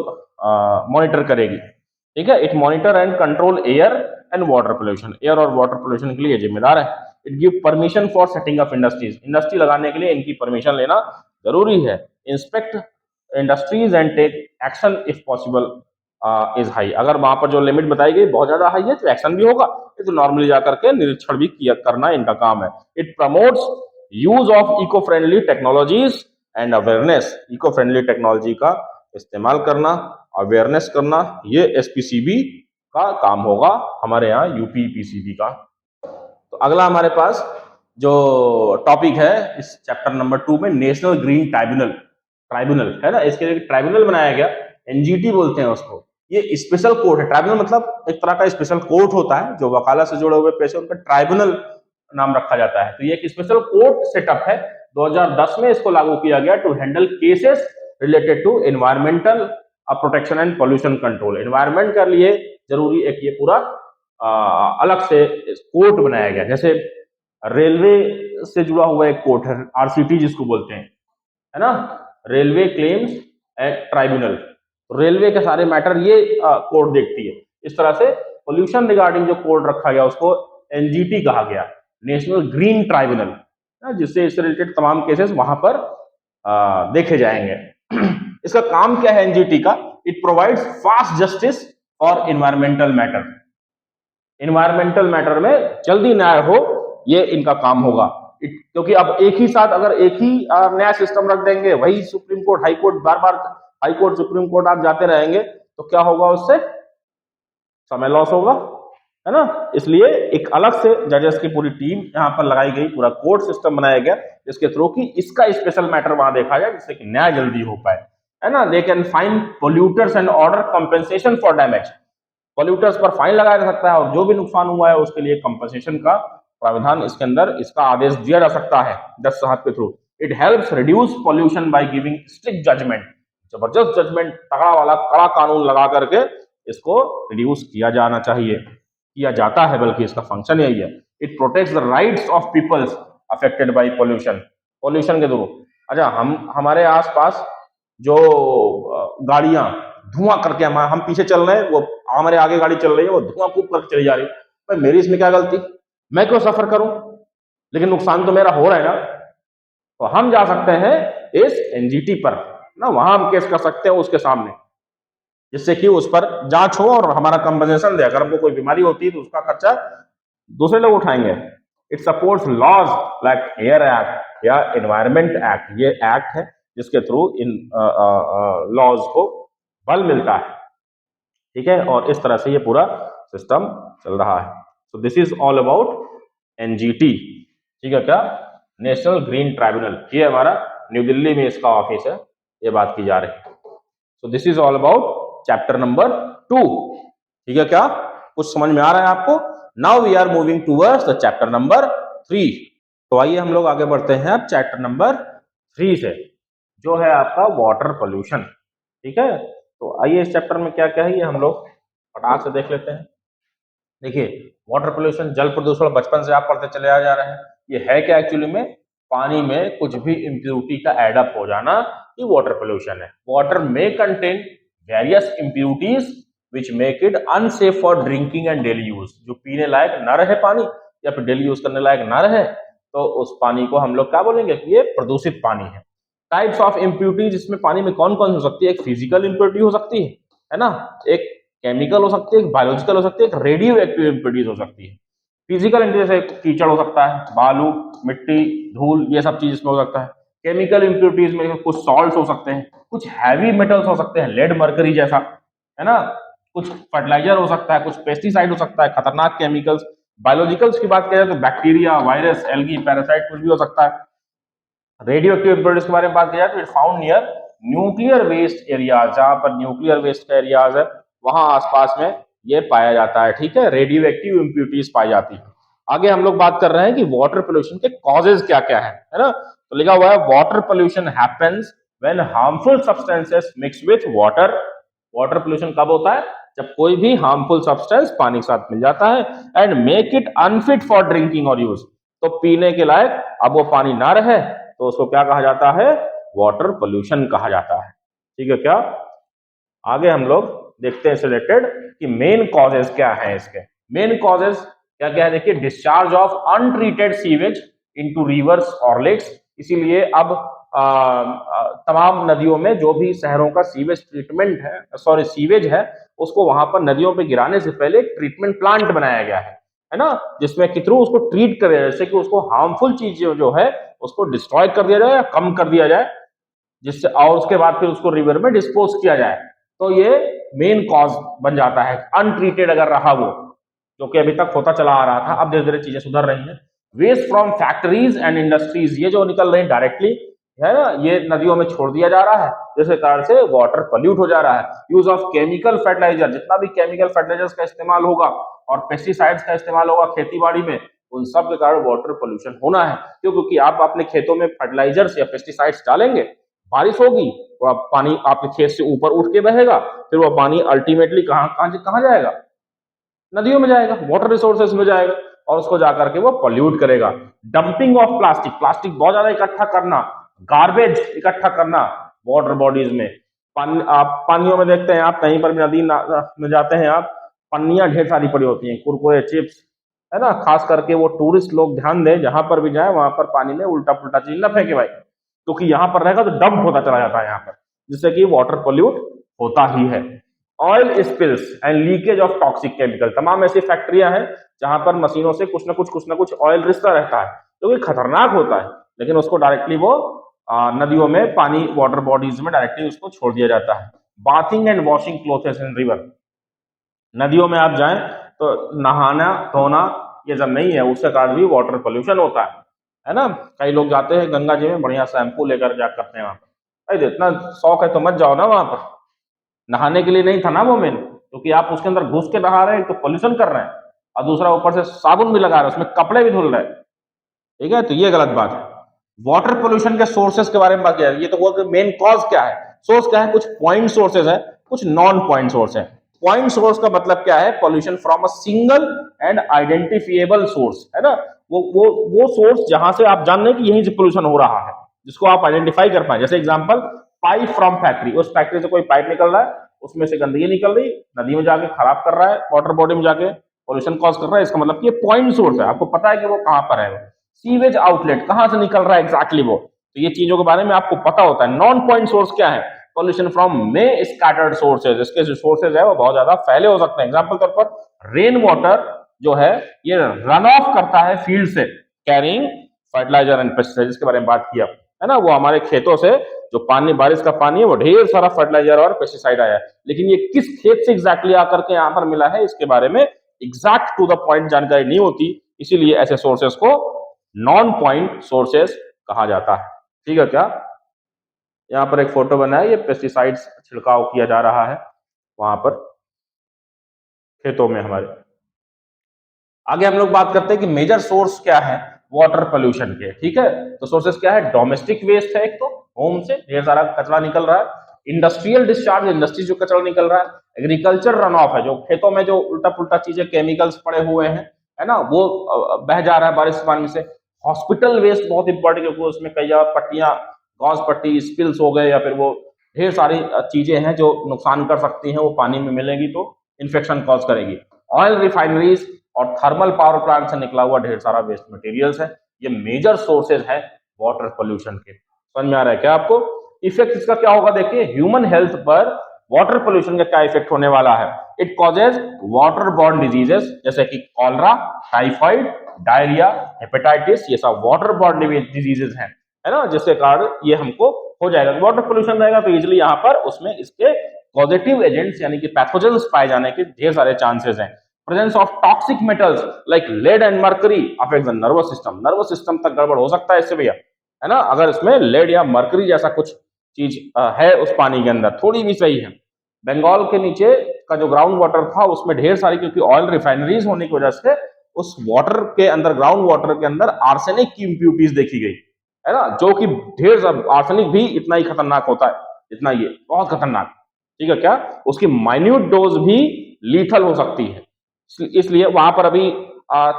मॉनिटर करेगी, ठीक है। It monitor and control air and water pollution, air और वाटर पोल्यूशन के लिए जिम्मेदार है। It give permission for setting of industries, industry लगाने के लिए इनकी परमिशन लेना जरूरी है। Inspect industries and take action if possible is high, अगर वहां पर जो लिमिट बताई गई बहुत ज्यादा हाई है तो एक्शन भी होगा, तो नॉर्मली जाकर के निरीक्षण भी किया करना इनका काम है। It promotes use of eco friendly technologies and awareness, eco friendly technology का इस्तेमाल करना, अवेयरनेस करना, ये एसपीसीबी का काम होगा हमारे यहाँ यूपीपीसीबी का। तो अगला हमारे पास जो टॉपिक है इस चैप्टर नंबर 2 में, नेशनल ग्रीन ट्राइब्यूनल है ना, इसके लिए ट्राइब्यूनल बनाया गया, एनजीटी बोलते हैं उसको। ये स्पेशल कोर्ट है, ट्राइब्यूनल मतलब एक तरह का स्पेशल कोर्ट होता है जो वकालत से जुड़े हुए पेशे, उनका ट्राइब्यूनल नाम रखा जाता है। तो ये एक स्पेशल कोर्ट सेटअप है 2010 में इसको लागू किया गया to handle cases related to environmental protection and pollution control. Environment के लिए जरूरी एक ये पूरा अलग से कोर्ट बनाया गया। जैसे रेलवे से जुड़ा हुआ एक कोर्ट है, आरसीटी जिसको बोलते हैं, है ना, railway claims and tribunal. Railway के सारे मैटर ये कोर्ट देखती है। इस तरह से पोल्यूशन रिगार्डिंग जो कोर्ट रखा गया उसको एनजीटी कहा गया, नेशनल ग्रीन ट्राइब्यूनल, जिससे इससे रिलेटेड तमाम केसेस वहां पर देखे जाएंगे। इसका काम क्या है एनजीटी का? It provides fast justice for environmental matter. Environmental matter में जल्दी न्याय हो, ये इनका काम होगा। क्योंकि अब एक ही साथ अगर एक ही नया सिस्टम रख देंगे, वही सुप्रीम कोर्ट हाई कोर्ट, बार बार हाई कोर्ट सुप्रीम कोर्ट आप जाते रहेंगे, तो क्या होगा? उससे समय लॉस होगा, है ना। इसलिए एक अलग से जजेस की पूरी टीम यहाँ पर लगाई गई, पूरा कोर्ट सिस्टम बनाया गया जिसके थ्रू कि इसका स्पेशल मैटर वहां देखा जाए, जिससे कि न्याय जल्दी हो पाए, है ना। They can fine polluters and order compensation for damage. Polluters पर फाइन लगाया जा सकता है और जो भी नुकसान हुआ है उसके लिए कंपनसेशन का प्रावधान इसके अंदर, इसका आदेश दिया जा सकता है जज साहब के through. It helps reduce pollution by giving strict judgement. जबरदस्त जजमेंट, तगड़ा वाला कड़ा कानून लगा करके इसको रिड्यूस किया जाना चाहिए, किया जाता है, बल्कि इसका फंक्शन यही है। It protects the rights of peoples affected by pollution. Pollution के थ्रू अच्छा हमारे आसपास जो गाड़ियां धुआं करके हम पीछे चल रहे हैं, वो हमारे आगे गाड़ी चल रही है, वो धुआं कूद करके चली जा रही है, भाई मेरी इसमें क्या गलती? मैं क्यों सफर करूं? लेकिन नुकसान तो मेरा हो रहा है ना। तो हम जा सकते हैं इस एनजीटी पर ना, वहां हम केस कर सकते हैं उसके सामने, जिससे कि उस पर जांच हो और हमारा कंपनसेशन दे। अगर हमको कोई बीमारी होती है तो उसका खर्चा दूसरे लोग उठाएंगे। It supports laws like air act या एनवायरमेंट एक्ट। ये एक्ट है जिसके थ्रू इन लॉज को बल मिलता है, ठीक है। और इस तरह से ये पूरा सिस्टम चल रहा है। So this is all about NGT, ठीक है क्या? National green tribunal. ये हमारा न्यू दिल्ली में इसका ऑफिस है, ये बात की जा रही है। So this is all about chapter number 2, ठीक है क्या? कुछ समझ में आ रहा है आपको? Now we are moving towards the chapter number 3। तो आइए हम लोग आगे बढ़ते हैं अब चैप्टर नंबर 3 से, जो है आपका वाटर पोल्यूशन, ठीक है। तो आइए इस चैप्टर में क्या क्या है ये हम लोग फटाक से देख लेते हैं। देखिए, वाटर पोल्यूशन, जल प्रदूषण, बचपन से आप पढ़ते चले आ जा रहे हैं। ये है क्या एक्चुअली में? पानी में कुछ भी इम्प्यूरिटी का एडअप हो जाना, ये वाटर पोल्यूशन है। वाटर में contain various impurities which make it unsafe for drinking and daily use. जो पीने लायक ना रहे पानी या फिर डेली यूज करने लायक ना रहे, तो उस पानी को हम लोग क्या बोलेंगे कि ये प्रदूषित पानी है। टाइप्स ऑफ इम्प्यूरिटीज इसमें पानी में कौन कौन हो सकती है? एक फिजिकल इम्प्यूरिटी हो सकती है ना, एक केमिकल हो सकती है, एक बायोलॉजिकल हो सकती है, एक रेडियो एक्टिव इम्प्यूरिटीज हो सकती है। फिजिकल इम्प्यूरिटी जैसे कीचड़ हो सकता है, बालू, मिट्टी, धूल, ये सब चीज इसमें हो सकता है। केमिकल इम्प्यूरिटीज में कुछ सॉल्ट्स हो सकते हैं, कुछ हैवी मेटल्स हो सकते हैं, लेड मरकरी जैसा, है ना, कुछ फर्टिलाइजर हो सकता है, कुछ पेस्टिसाइड हो सकता है, खतरनाक केमिकल्स। बायोलॉजिकल्स की बात करें तो बैक्टीरिया, वायरस, एल्गी, पैरासाइट, कुछ भी हो सकता है। रेडियो एक्टिव इम्प्यूरिटीज के बारे में बात की जाए तो it found near nuclear waste areas. जहां पर न्यूक्लियर वेस्ट का एरियाज है वहां आसपास में ये पाया जाता है, ठीक है। रेडियो एक्टिव इम्प्यूरिटीज पाई जाती है। आगे हम लोग बात कर रहे हैं कि वाटर पोल्यूशन के कॉजेज क्या क्या है ना। तो लिखा हुआ है water pollution happens when harmful substances mix with water. Water pollution कब होता है? जब कोई भी हार्मफुल सब्सटेंस पानी के साथ मिल जाता है and make it unfit for drinking और यूज। तो पीने के लायक अब वो पानी ना रहे तो उसको क्या कहा जाता है? वाटर पोल्यूशन कहा जाता है, ठीक है क्या? आगे हम लोग देखते हैं इससे रिलेटेड कि मेन कॉजेज क्या है इसके। मेन कॉजेज क्या क्या है देखिए, discharge of untreated sewage into reverse और लेक्स। इसीलिए अब तमाम नदियों में जो भी शहरों का सीवेज ट्रीटमेंट है, सॉरी सीवेज है, उसको वहां पर नदियों पे गिराने से पहले एक ट्रीटमेंट प्लांट बनाया गया है ना, जिसमें के थ्रू उसको ट्रीट करें, जैसे कि उसको हार्मफुल चीज जो है उसको डिस्ट्रॉय कर दिया जाए या कम कर दिया जाए, जिससे और उसके बाद फिर उसको रिवर में डिस्पोज किया जाए। तो ये मेन कॉज बन जाता है अनट्रीटेड अगर रहा वो, जो कि अभी तक होता चला आ रहा था। अब धीरे धीरे चीजें सुधर रही हैं। Waste from factories and industries, ये जो निकल रहे हैं डायरेक्टली, है ना, ये नदियों में छोड़ दिया जा रहा है, जिसके कारण से वाटर पॉल्यूट हो जा रहा है। यूज ऑफ केमिकल फर्टिलाइजर, जितना भी केमिकल फर्टिलाइजर्स का इस्तेमाल होगा और पेस्टिसाइड्स का इस्तेमाल होगा खेती बाड़ी में, उन सब के कारण वाटर पोल्यूशन होना है। क्यों? क्योंकि आप अपने खेतों में फर्टिलाइजर्स या पेस्टिसाइड्स डालेंगे, बारिश होगी तो आप पानी आपके खेत से ऊपर उठ के बहेगा, फिर वो पानी अल्टीमेटली कहाँ कहाँ कहाँ जाएगा? नदियों में जाएगा, वाटर रिसोर्सेज में जाएगा और उसको जाकर के वो पॉल्यूट करेगा। डंपिंग ऑफ प्लास्टिक, प्लास्टिक बहुत ज्यादा इकट्ठा करना, गार्बेज इकट्ठा करना वाटर बॉडीज में। आप पानियों में देखते हैं, आप कहीं पर भी नदी में जाते हैं, आप पन्नियां ढेर सारी पड़ी होती हैं, कुरकुरे, चिप्स, है ना। खास करके वो टूरिस्ट लोग ध्यान दें, जहां पर भी जाए वहां पर पानी में उल्टा पुल्टा चीज ना फेंके भाई, क्योंकि यहाँ पर रहेगा तो डंप होता चला जाता है यहाँ पर, जिससे कि वाटर पोल्यूट होता ही है। Oil spills and leakage of toxic chemical, तमाम ऐसी फैक्ट्रियां हैं जहां पर मशीनों से कुछ ना कुछ ऑयल रिसता रहता है, जो कि खतरनाक होता है, लेकिन उसको डायरेक्टली वो नदियों में, पानी वाटर बॉडीज में डायरेक्टली उसको छोड़ दिया जाता है। Bathing and washing clothes in river, नदियों में आप जाएं तो नहाना धोना ये सब नहीं है, उसके कारण भी वाटर पोल्यूशन होता है ना। कई लोग जाते हैं गंगा जी में, बढ़िया शैम्पू लेकर जा करते हैं वहां पर। अरे इतना शौक है तो मत जाओ ना वहां पर, नहाने के लिए नहीं था ना वो मेन, क्योंकि आप उसके अंदर घुस के नहा रहे हैं तो पोल्यूशन कर रहे हैं, और दूसरा ऊपर से साबुन भी लगा रहे हैं, उसमें कपड़े भी धुल रहे हैं, ठीक है, तो ये गलत बात है। वाटर पोल्यूशन के सोर्सेस के बारे में बात किया, ये तो वो मेन कॉज क्या है, सोर्स क्या है, कुछ पॉइंट सोर्सेज है, कुछ नॉन पॉइंट सोर्स है। पॉइंट सोर्स का मतलब क्या है, pollution from a single and identifiable source, है ना। वो सोर्स जहां से आप जान रहे हैं कि यहीं से पोल्यूशन हो रहा है, जिसको आप आइडेंटिफाई कर पाए। जैसे एग्जांपल, पाइप फ्रॉम फैक्ट्री, उस फैक्ट्री से कोई पाइप निकल रहा है, उसमें से गंदगी निकल रही, नदी में जाके खराब कर रहा है, वाटर बॉडी में जाके पोल्यूशन कॉज कर रहा है, इसका मतलब कि ये पॉइंट सोर्स है, आपको पता है कि वो कहां पर है। सीवेज आउटलेट, कहां से निकल रहा है एग्जैक्टली वो, तो ये चीजों के बारे में आपको पता होता है। नॉन पॉइंट सोर्स क्या है, पॉल्यूशन फ्रॉम में स्कैटर्ड सोर्सेज, इसके जो सोर्सेज है वो बहुत ज्यादा फैले हो सकते हैं। एग्जांपल तौर पर रेन वाटर जो है ये रन ऑफ करता है फील्ड से, कैरिंग फर्टिलाइजर एंड पेस्टिसाइड, इसके बारे में बात किया है ना। वो हमारे खेतों से जो पानी, बारिश का पानी है, वो ढेर सारा फर्टिलाइजर और पेस्टिसाइड आया है, लेकिन ये किस खेत से एग्जैक्टली आकर के यहाँ पर मिला है, इसके बारे में एग्जैक्ट टू द पॉइंट जानकारी नहीं होती, इसीलिए ऐसे सोर्सेस को नॉन पॉइंट सोर्सेस कहा जाता है। ठीक है क्या? यहाँ पर एक फोटो बना है, ये पेस्टिसाइड्स छिड़काव किया जा रहा है वहां पर खेतों में हमारे। आगे हम लोग बात करते हैं कि मेजर सोर्स क्या है वाटर पोल्यूशन के, ठीक है। तो सोर्सेस क्या है, डोमेस्टिक वेस्ट है, एक तो होम से ढेर सारा कचरा निकल रहा है, इंडस्ट्रियल डिस्चार्ज, इंडस्ट्री जो कचरा निकल रहा है, एग्रीकल्चर रन ऑफ है, जो खेतों में जो उल्टा पुल्टा चीजें, केमिकल्स पड़े हुए हैं, है ना, वो बह जा रहा है बारिश पानी से। हॉस्पिटल वेस्ट बहुत इंपॉर्टेंट, क्योंकि उसमें कई जगह पट्टियां, गॉज पट्टी स्पिल्स हो गए, या फिर वो ढेर सारी चीजें हैं जो नुकसान कर सकती हैं, वो पानी में मिलेगी तो इन्फेक्शन कॉज करेगी। ऑयल रिफाइनरीज और थर्मल पावर प्लांट से निकला हुआ ढेर सारा वेस्ट मटेरियल्स है, ये मेजर सोर्सेज है वाटर पोल्यूशन के। समझ में आ रहा है क्या आपको? इफेक्ट इसका क्या होगा, देखिए ह्यूमन हेल्थ पर वाटर पोल्यूशन का क्या इफेक्ट होने वाला है। It causes water borne diseases, जैसे कि कॉलरा, टाइफाइड, डायरिया, हेपेटाइटिस, ये सब वाटर बॉर्न डिजीजेस हैं, है ना, जिसके कारण ये हमको हो जाएगा। वाटर पोल्यूशन रहेगा तो इजिली यहाँ पर उसमें इसके पॉजिटिव एजेंट्स यानी कि पैथोजेंस पाए जाने के ढेर सारे चांसेस हैं। Presence of toxic metals like lead and mercury affect the nervous system, nervous system तक गड़बड़ हो सकता है इससे भैया, है ना। अगर इसमें लेड या मर्करी जैसा कुछ चीज है उस पानी के अंदर, थोड़ी भी सही है। बंगाल के नीचे का जो ग्राउंड वाटर था उसमें ढेर सारी, क्योंकि ऑयल रिफाइनरीज होने की वजह से उस वाटर के अंदर, ग्राउंड वाटर के अंदर आर्सेनिक की इम्प्यूरिटीज देखी गई, है ना, जो कि ढेर सारा, आर्सेनिक भी इतना ही खतरनाक होता है जितना ये, बहुत खतरनाक, ठीक है क्या। उसकी माइन्यूट डोज भी लीथल हो सकती है, इसलिए वहां पर अभी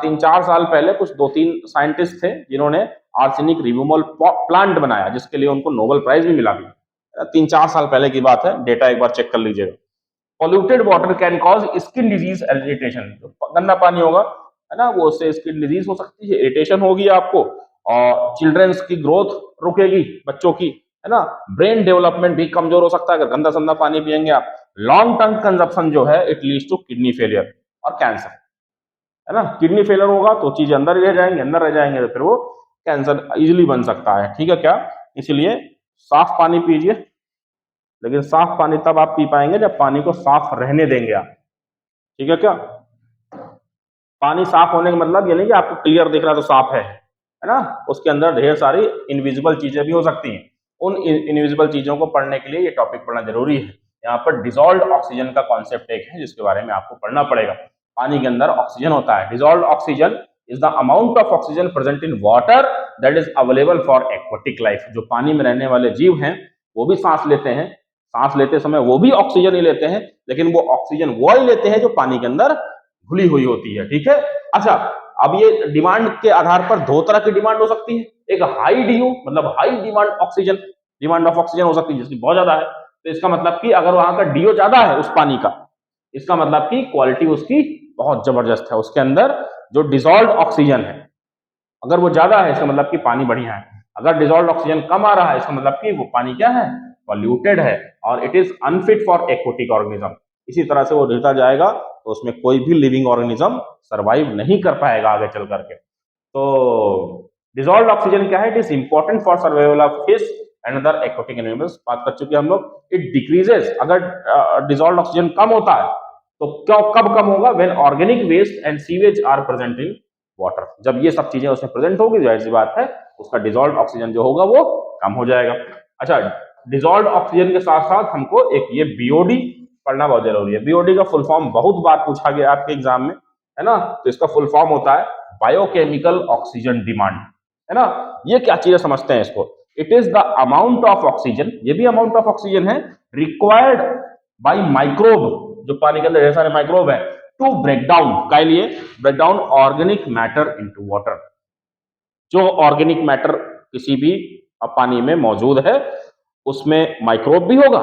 3-4 साल पहले कुछ 2-3 साइंटिस्ट थे जिन्होंने आर्सेनिक रिमूवल प्लांट बनाया, जिसके लिए उनको नोबेल प्राइज भी मिला भी। 3-4 साल पहले की बात है, डेटा एक बार चेक कर लीजिएगा। Polluted water can cause skin disease and irritation, गंदा पानी होगा, है ना, वो उससे स्किन डिजीज हो सकती है, इरिटेशन होगी आपको, और चिल्ड्रंस की ग्रोथ रुकेगी, बच्चों की, है ना, ब्रेन डेवलपमेंट भी कमजोर हो सकता है अगर गंदा संदा पानी पियेंगे आप। लॉन्ग टर्म कंजप्शन जो है it leads to kidney failure और कैंसर, है ना। किडनी फेलियर होगा तो चीजें अंदर ही रह जाएंगे, अंदर रह जाएंगे तो फिर वो कैंसर इजीली बन सकता है, ठीक है क्या। इसीलिए साफ पानी पीजिए, लेकिन साफ पानी तब आप पी पाएंगे जब पानी को साफ रहने देंगे आप, ठीक है क्या। पानी साफ होने का मतलब ये नहीं कि आपको क्लियर दिख रहा तो साफ है ना, उसके अंदर ढेर सारी इनविजिबल चीजें भी हो सकती हैं। उन इनविजिबल चीजों को पढ़ने के लिए ये टॉपिक पढ़ना जरूरी है। यहाँ पर डिसॉल्व्ड ऑक्सीजन का कॉन्सेप्ट एक है जिसके बारे में आपको पढ़ना पड़ेगा। पानी के अंदर ऑक्सीजन होता है, dissolved oxygen is the amount of oxygen present in water that is available for aquatic life. जो पानी में रहने वाले जीव हैं वो भी सांस लेते हैं, सांस लेते समय वो भी ऑक्सीजन ही लेते हैं, लेकिन वो ऑक्सीजन वो ही लेते हैं जो पानी के अंदर घुली हुई होती है। ठीक है, अच्छा अब ये डिमांड के आधार पर दो तरह की डिमांड हो सकती है। एक हाई डीयू मतलब high demand oxygen, demand of oxygen हो सकती है जिसकी बहुत ज्यादा है। तो इसका मतलब कि अगर वहां का डीओ ज्यादा है उस पानी का, इसका मतलब कि क्वालिटी उसकी बहुत जबरदस्त है, उसके अंदर जो डिसॉल्व ऑक्सीजन है अगर वो ज्यादा है इसका मतलब कि पानी बढ़िया है। अगर डिसॉल्व ऑक्सीजन कम आ रहा है इसका मतलब कि वो पानी क्या है, पॉल्यूटेड है और it is unfit for aquatic organism. इसी तरह से वो ढलता जाएगा तो उसमें कोई भी लिविंग ऑर्गेनिज्म सर्वाइव नहीं कर पाएगा आगे चल करके। तो डिसॉल्व ऑक्सीजन क्या है, it is important for survival of fish and other aquatic animals. बात कर चुके हम लोग। इट डिक्रीजेस, अगर डिसॉल्व ऑक्सीजन कम होता है तो क्यों कब कम होगा, when organic waste and sewage are present in water. जब ये सब चीजें उसमें प्रेजेंट होगी जाहिर सी बात है उसका डिसॉल्व ऑक्सीजन जो होगा वो कम हो जाएगा। अच्छा, डिसॉल्व ऑक्सीजन के साथ साथ हमको एक ये बीओडी पढ़ना बहुत जरूरी है। बीओडी का फुल फॉर्म बहुत बार पूछा गया आपके एग्जाम में, है ना। तो इसका फुल फॉर्म होता है बायोकेमिकल ऑक्सीजन डिमांड, है ना। ये क्या चीजें समझते हैं इसको। It is the amount of oxygen, ये भी अमाउंट ऑफ ऑक्सीजन है, रिक्वायर्ड बाई माइक्रोब, जो पानी के अंदर ढेर सारे माइक्रोब है, टू ब्रेक डाउन, क्या लिए, break down organic matter into water. जो ऑर्गेनिक मैटर किसी भी पानी में मौजूद है उसमें माइक्रोब भी होगा,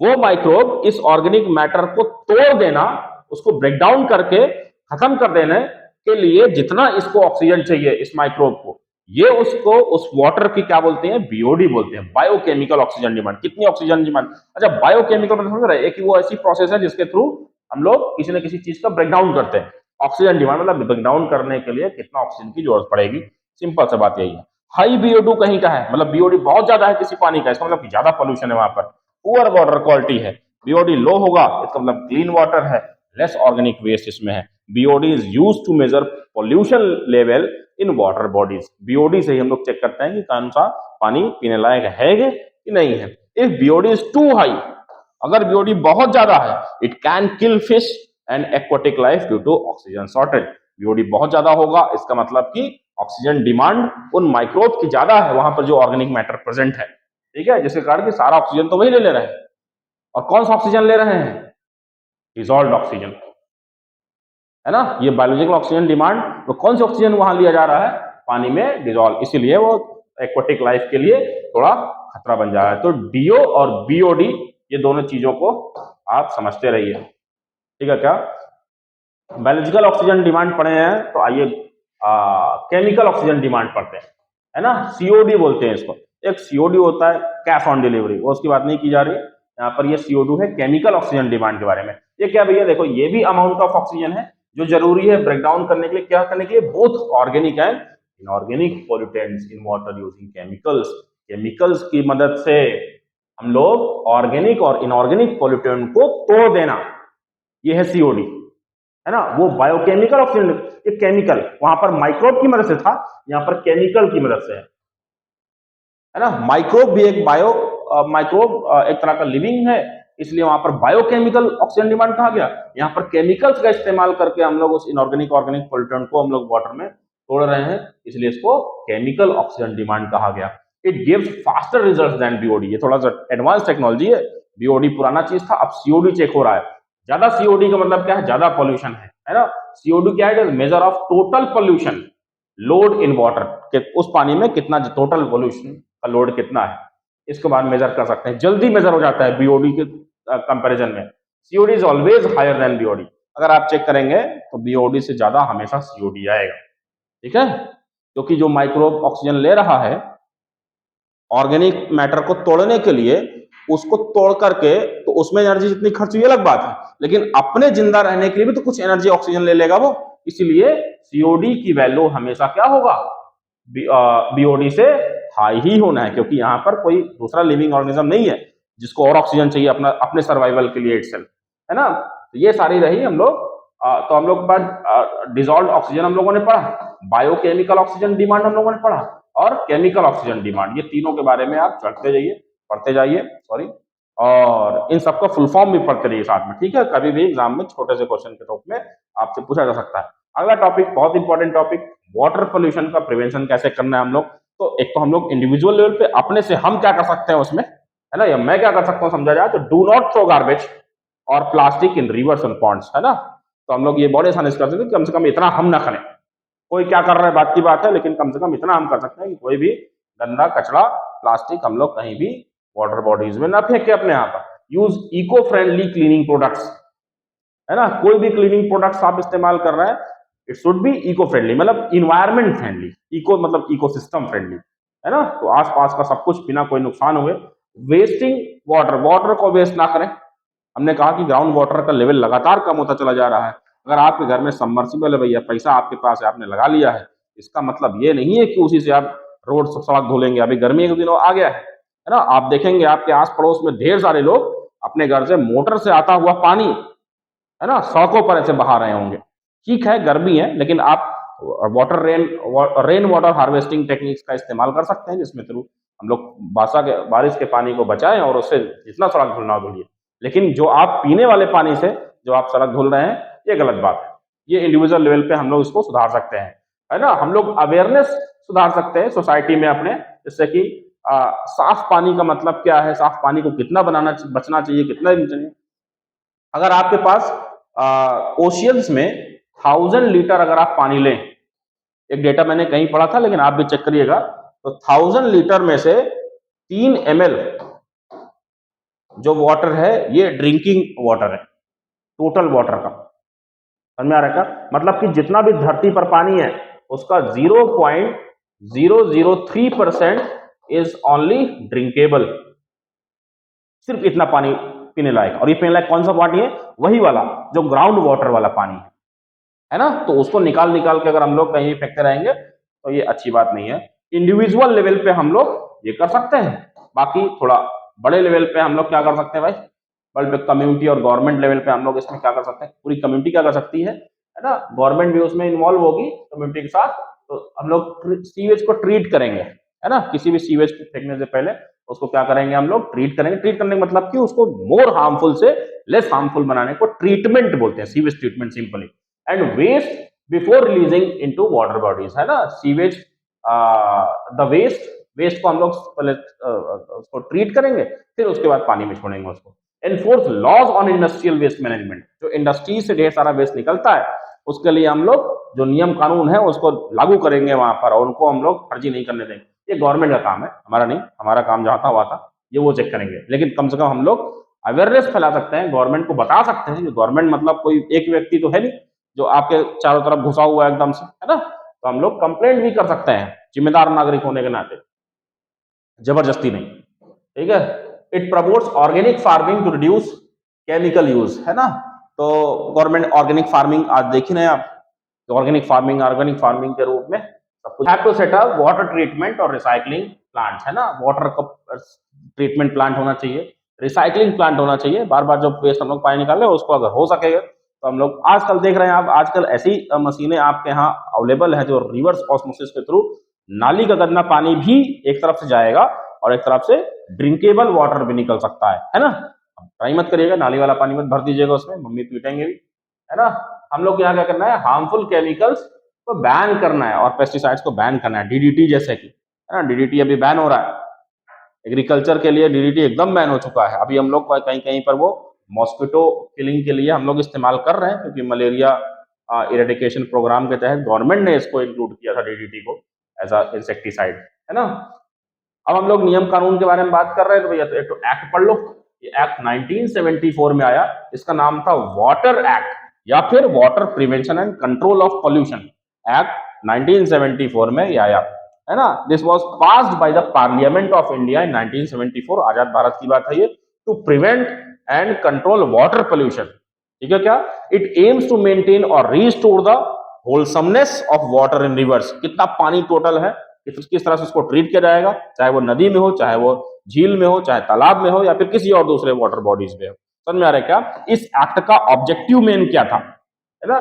वो माइक्रोब इस ऑर्गेनिक मैटर को तोड़ देना, उसको ब्रेक डाउन करके खत्म कर देने के लिए जितना इसको ऑक्सीजन चाहिए इस माइक्रोब को, ये उसको उस वाटर की क्या बोलते हैं, बीओडी बोलते हैं, बायोकेमिकल ऑक्सीजन डिमांड। कितनी ऑक्सीजन डिमांड, अच्छा बायोकेमिकल मतलब समझ रहे हैं कि वो ऐसी प्रोसेस है जिसके थ्रू हम लोग किसी न किसी चीज का ब्रेक डाउन करते हैं। ऑक्सीजन डिमांड मतलब ब्रेक डाउन करने के लिए कितना ऑक्सीजन की जरूरत पड़ेगी, सिंपल सा बात यही है। हाई बीओ2 कहीं का है, मतलब बीओडी बहुत ज्यादा है किसी पानी का, इसका मतलब कि ज्यादा पॉल्यूशन है वहां पर, पुअर वाटर क्वालिटी है। बीओडी लो होगा इसका मतलब क्लीन वाटर है, लेस ऑर्गेनिक वेस्ट इसमें है। BOD is use to measure pollution level in water bodies. BOD से ही हम लोग चेक करते हैं कि कौन सा पानी पीने लायक है कि नहीं है। If BOD is too high, अगर बीओडी बहुत ज्यादा है, it can kill fish and aquatic life due to oxygen shortage. BOD बहुत ज्यादा होगा इसका मतलब कि ऑक्सीजन डिमांड उन माइक्रोब की ज्यादा है वहां पर जो ऑर्गेनिक मैटर प्रेजेंट है, ठीक है, जिसके कारण कि सारा ऑक्सीजन तो वही ले रहे हैं। और कौन सा ऑक्सीजन ले रहे हैं, डिसॉल्व्ड ऑक्सीजन, है ना। ये बायोलॉजिकल ऑक्सीजन डिमांड, तो कौन सा ऑक्सीजन वहां लिया जा रहा है, पानी में डिसॉल्व, इसीलिए वो एक्वाटिक लाइफ के लिए थोड़ा खतरा बन जा रहा है। तो डीओ और बीओडी ये दोनों चीजों को आप समझते रहिए, ठीक है। क्या बायोलॉजिकल ऑक्सीजन डिमांड पढ़े हैं, तो आइए केमिकल ऑक्सीजन डिमांड पढ़ते हैं, है ना। सीओडी बोलते हैं इसको। एक सीओडी होता है कैश ऑन डिलीवरी, वो उसकी बात नहीं की जा रही है यहाँ पर। ये CO2 है केमिकल ऑक्सीजन डिमांड के बारे में। ये क्या भैया, देखो ये भी अमाउंट ऑफ ऑक्सीजन है जो जरूरी है ब्रेक डाउन करने के लिए, क्या करने के लिए, both organic and inorganic pollutants in water using chemicals. Chemicals की मदद से हम लोग ऑर्गेनिक और इनऑर्गेनिक पॉल्यूटेंट को तोड़ देना, ये है सीओडी, है ना। वो बायोकेमिकल ऑक्सीजन, ये केमिकल वहां पर माइक्रोब की मदद से था, यहाँ पर केमिकल की मदद से है ना। माइक्रोब भी एक माइक्रोब एक तरह का लिविंग है, इसलिए वहां पर बायोकेमिकल ऑक्सीजन डिमांड कहा गया। यहाँ पर केमिकल्स का इस्तेमाल करके हम लोग उस इनऑर्गेनिक ऑर्गेनिक पॉल्यूटेंट को हम लोग वाटर में तोड़ रहे हैं, इसलिए इसको केमिकल ऑक्सीजन डिमांड कहा गया। It gives faster results than BOD, ये थोड़ा सा एडवांस टेक्नोलॉजी है। बीओडी पुराना चीज था, अब सीओडी चेक हो रहा है। ज्यादा सीओडी का मतलब क्या है, ज्यादा पॉल्यूशन है ना। सीओडी क्या है, measure of total pollution load in water, कि उस पानी में कितना टोटल पॉल्यूशन का लोड कितना है, इसके बाद मेजर कर सकते हैं, जल्दी मेजर हो जाता है बीओडी के कंपैरिजन में। COD is always higher than BOD, अगर आप चेक करेंगे तो बीओडी से ज्यादा हमेशा सीओडी आएगा, ठीक है। क्योंकि जो माइक्रोब ऑक्सीजन ले रहा है ऑर्गेनिक मैटर को तोड़ने के लिए, उसको तोड़ करके तो उसमें एनर्जी जितनी खर्च हुई अलग बात है, लेकिन अपने जिंदा रहने के लिए भी तो कुछ एनर्जी ऑक्सीजन ले लेगा वो, इसलिए सीओडी की वैल्यू हमेशा क्या होगा, बीओडी से हाई ही होना है, क्योंकि यहाँ पर कोई दूसरा लिविंग ऑर्गेनिज्म नहीं है जिसको और ऑक्सीजन चाहिए अपने सर्वाइवल के लिए इटसेल्फ, है ना। तो ये सारी रही हम लोग। तो हम लोग के बाद डिसॉल्व्ड ऑक्सीजन हम लोगों ने पढ़ा, बायोकेमिकल ऑक्सीजन डिमांड हम लोगों ने पढ़ा, और केमिकल ऑक्सीजन डिमांड, ये तीनों के बारे में आप पढ़ते जाइए सॉरी, और इन सबका फुल फॉर्म भी पढ़ते रहिए साथ में, ठीक है। कभी भी एग्जाम में छोटे से क्वेश्चन के रूप में आपसे पूछा जा सकता है। अगला टॉपिक बहुत इंपॉर्टेंट टॉपिक, वाटर पोल्यूशन का प्रिवेंशन कैसे करना है हम लोग। तो एक तो हम लोग इंडिविजुअल लेवल पे अपने से हम क्या कर सकते हैं उसमें, है ना, या मैं क्या कर सकता हूँ समझा जाए तो, डू नॉट थ्रो गार्बेज और plastic in rivers and ponds, है ना। तो हम लोग ये बड़े आसानी से कर सकते हैं, कम से कम इतना हम ना करें। कोई क्या कर रहा है बात की बात है, लेकिन कम से कम इतना हम कर सकते हैं कि कोई भी गंदा कचरा प्लास्टिक हम लोग कहीं भी वाटर बॉडीज में ना फेंके अपने यहाँ पर। Use eco friendly cleaning products, है ना, कोई भी क्लीनिंग प्रोडक्ट्स आप इस्तेमाल कर रहे हैं, it should be eco friendly, मतलब इन्वायरमेंट फ्रेंडली, इको मतलब इकोसिस्टम फ्रेंडली, है ना। तो आसपास का सब कुछ बिना कोई नुकसान हुए। वेस्टिंग वाटर, वाटर को वेस्ट ना करें। हमने कहा कि ग्राउंड वाटर का लेवल लगातार कम होता चला जा रहा है। अगर आपके घर में सबमर्सिबल है भैया, पैसा आपके पास है, आपने लगा लिया है, इसका मतलब ये नहीं है कि उसी से आप रोड सड़क धुलेंगे। अभी गर्मी के दिनों आ गया है ना, आप देखेंगे आपके आस पड़ोस में ढेर सारे लोग अपने घर से मोटर से आता हुआ पानी, है ना, सड़कों पर ऐसे बहा रहे होंगे। ठीक है गर्मी है, लेकिन आप water rain water harvesting techniques का इस्तेमाल कर सकते हैं, जिसमें थ्रू हम लोग बारिश के पानी को बचाएं और उससे जितना सड़क धुलना धुलिए। लेकिन जो आप पीने वाले पानी से जो आप सड़क धुल रहे हैं, ये गलत बात है। ये इंडिविजुअल लेवल पे हम लोग इसको सुधार सकते हैं, है ना। हम लोग अवेयरनेस सुधार सकते हैं सोसाइटी में अपने, जिससे कि साफ पानी का मतलब क्या है, साफ पानी को कितना बचना चाहिए, कितना दिन चाहिए। अगर आपके पास ओशियंस में 1000 लीटर अगर आप पानी लें, एक डेटा मैंने कहीं पढ़ा था लेकिन आप भी चेक करिएगा, तो 1000 लीटर में से 3 ml जो वाटर है ये ड्रिंकिंग वाटर है, टोटल वाटर का। समझ में आ रहा है क्या, मतलब कि जितना भी धरती पर पानी है उसका 0.003% इज ओनली ड्रिंकेबल, सिर्फ इतना पानी पीने लायक। और ये पीने लायक कौन सा पानी है, वही वाला जो ग्राउंड वाटर वाला पानी है ना। तो उसको निकाल निकाल के अगर हम लोग कहीं फेंकते रहेंगे तो ये अच्छी बात नहीं है। इंडिविजुअल लेवल पे हम लोग ये कर सकते हैं। बाकी थोड़ा बड़े लेवल पे हम लोग क्या कर सकते हैं भाई, बड़े कम्युनिटी और गवर्नमेंट लेवल पे हम लोग इसमें क्या कर सकते हैं, पूरी कम्युनिटी क्या कर सकती है ना, गवर्नमेंट भी उसमें इन्वॉल्व होगी कम्युनिटी के साथ। तो हम लोग सीवेज को ट्रीट करेंगे, है ना, किसी भी सीवेज को फेंकने से पहले उसको क्या करेंगे हम लोग, ट्रीट करेंगे। ट्रीट करने का मतलब कि उसको मोर हार्मफुल से लेस हार्मफुल बनाने को ट्रीटमेंट बोलते हैं, sewage treatment simply. And waste before releasing into water bodies, है ना, सीवेज द वेस्ट को हम लोग पहले उसको ट्रीट करेंगे, फिर उसके बाद पानी में छोड़ेंगे उसको। Enforce laws on industrial waste management, जो इंडस्ट्री से ढेर सारा वेस्ट निकलता है उसके लिए हम लोग जो नियम कानून है उसको लागू करेंगे वहां पर, और उनको हम लोग फर्जी नहीं करने देंगे। ये गवर्नमेंट का काम है, हमारा नहीं। हमारा काम जहां था हुआ था, ये वो चेक करेंगे। लेकिन कम से कम हम लोग अवेयरनेस फैला सकते हैं, गवर्नमेंट को बता सकते हैं कि गवर्नमेंट मतलब कोई एक व्यक्ति तो है नहीं जो आपके चारों तरफ घुसा हुआ है एकदम से, है ना। तो हम लोग कंप्लेंट भी कर सकते हैं जिम्मेदार नागरिक होने के नाते, जबरदस्ती नहीं, ठीक है। It promotes organic farming to reduce chemical use, है ना। तो गवर्नमेंट ऑर्गेनिक फार्मिंग आज देख ही रहे हैं आप, तो ऑर्गेनिक फार्मिंग के रूप में सब कुछ। Have to set up water treatment और रिसाइकलिंग प्लांट, है ना, वाटर का ट्रीटमेंट प्लांट होना चाहिए, रिसाइकलिंग प्लांट होना चाहिए। बार बार जो वेस्ट हम लोग पानी निकाल रहे हैं उसको अगर हो सकेगा तो हम लोग आजकल देख रहे हैं, आप आजकल ऐसी मशीनें आपके यहाँ अवेलेबल है जो रिवर्स ऑस्मोसिस के थ्रू नाली का गंदा पानी भी एक तरफ से जाएगा और एक तरफ से ड्रिंकेबल वाटर भी निकल सकता है ना। ट्राई मत करिएगा, नाली वाला पानी मत भर दीजिएगा उसमें, मम्मी पीटेंगे भी, है ना। हम लोग यहाँ क्या करना है, हार्मफुल केमिकल्स को बैन करना है और पेस्टिसाइड्स को बैन करना है, डीडीटी जैसे कि, है ना, डीडीटी अभी बैन हो रहा है। एग्रीकल्चर के लिए डीडीटी एकदम बैन हो चुका है। अभी हम लोग कहीं कहीं पर वो मॉस्किटो किलिंग के लिए हम लोग इस्तेमाल कर रहे हैं, क्योंकि मलेरिया इरेडिकेशन प्रोग्राम के तहत गवर्नमेंट ने इसको इंक्लूड किया था डीडीटी को एज अ इंसेक्टिसाइड, है ना। अब हम लोग नियम कानून के बारे में बात कर रहे हैं, तो भैया तो एक तो एक्ट पढ़ लो। ये एक्ट 1974 में आया, इसका नाम था वाटर एक्ट या फिर water prevention and control of pollution act. 1974 में ये आया, है ना। This was passed by the parliament of India in 1974, आजाद भारत की बात है ये, to prevent and control water pollution, ठीक है क्या। इट एम्स टू मेंटेन और restore the wholesomeness of water in rivers, कितना पानी टोटल है, किस तरह से उसको ट्रीट किया जाएगा, चाहे वो नदी में हो, चाहे वो झील में हो, चाहे तालाब में हो, या फिर किसी और दूसरे वाटर बॉडीज में हो। समझ में आ रहा है क्या। इस एक्ट का ऑब्जेक्टिव मेन क्या था, है ना।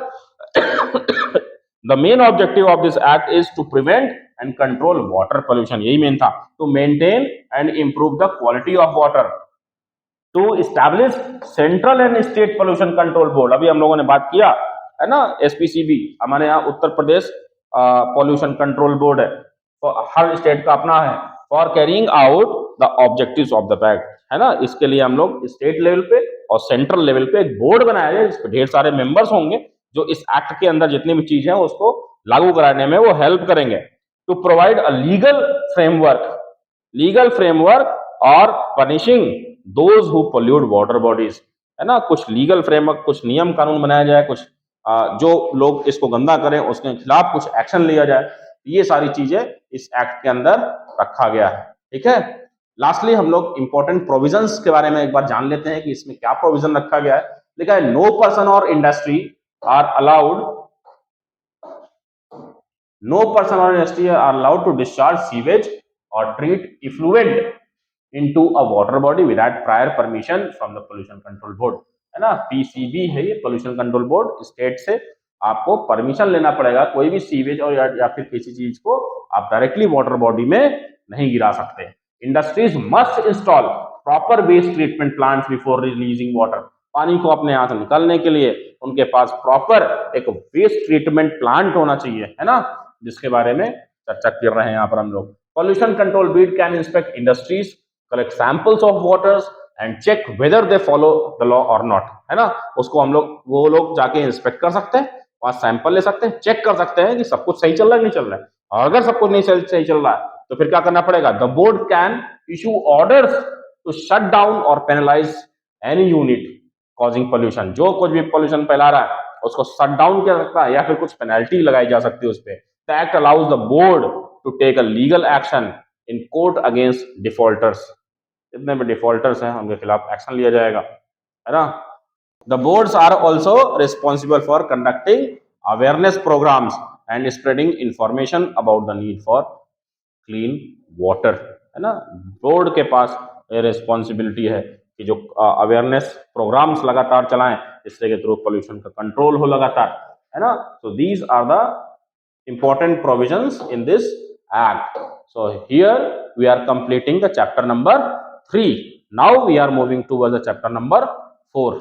The main objective of this act is to prevent and control water pollution, यही मेन था। To maintain and improve the quality of water, to establish central and state pollution control board, अभी हम लोगों ने बात किया है ना, SPCB हमारे यहाँ Uttar Pradesh pollution control board है, तो हर स्टेट का अपना है, for carrying out the objectives of the pact, है ना। इसके लिए हम लोग स्टेट लेवल पे और सेंट्रल लेवल पे एक बोर्ड बनाया है जिसपे ढेर सारे मेंबर्स होंगे जो इस एक्ट के अंदर जितनी भी चीजें हैं उसको लागू कराने में वो हेल्प करेंगे। To provide a legal framework और punishing those who pollute water bodies, है ना। कुछ लीगल फ्रेमवर्क, कुछ नियम कानून बनाया जाए, कुछ जो लोग इसको गंदा करें उसके खिलाफ कुछ एक्शन लिया जाए, ये सारी चीजें इस एक्ट के अंदर रखा गया है, ठीक है। लास्टली हम लोग इंपॉर्टेंट प्रोविजंस के बारे में एक बार जान लेते हैं कि इसमें क्या प्रोविजन रखा गया है। लिखा है नो पर्सन और industry are allowed to discharge sewage और treat effluent into a water body without prior permission from the pollution control board, है ना। PCB है ये, पोल्यूशन कंट्रोल बोर्ड, स्टेट से आपको परमिशन लेना पड़ेगा, कोई भी सीवेज और या फिर किसी चीज को आप डायरेक्टली वाटर बॉडी में नहीं गिरा सकते। Industries must install proper waste treatment plants before releasing water, पानी को अपने हाथ निकालने के लिए उनके पास प्रॉपर एक वेस्ट ट्रीटमेंट प्लांट होना चाहिए, है ना, जिसके बारे में चर्चा कर रहे हैं यहाँ पर हम लोग। Pollution control board can inspect industries, collect samples of waters and check whether they follow the law or not, है ना। उसको हम लोग, वो लोग जाके इंस्पेक्ट कर सकते हैं, वहां सैंपल ले सकते हैं, चेक कर सकते हैं कि सब कुछ सही चल रहा है नहीं चल रहा है, और अगर सब कुछ नहीं सही चल रहा है तो फिर क्या करना पड़ेगा। The board can issue orders to shut down और penalize any unit causing pollution, जो कुछ भी पोल्यूशन फैला रहा है उसको शट डाउन किया सकता है या फिर कुछ पेनल्टी लगाई जा सकती है उस पर। The act allows the board to take a legal action in court against defaulters, जितने भी डिफॉल्टर्स हैं उनके खिलाफ एक्शन लिया जाएगा, है ना। The boards are also responsible for conducting awareness programmes and spreading information about the need for clean water, है ना। बोर्ड के पास ये रिस्पॉन्सिबिलिटी है कि जो अवेयरनेस प्रोग्राम्स लगातार चलाएं जिससे के थ्रू पोल्यूशन का कंट्रोल हो लगातार, है ना। So these are the important provisions in this act. So here we are completing the chapter number 3. Now we are moving towards the chapter number 4.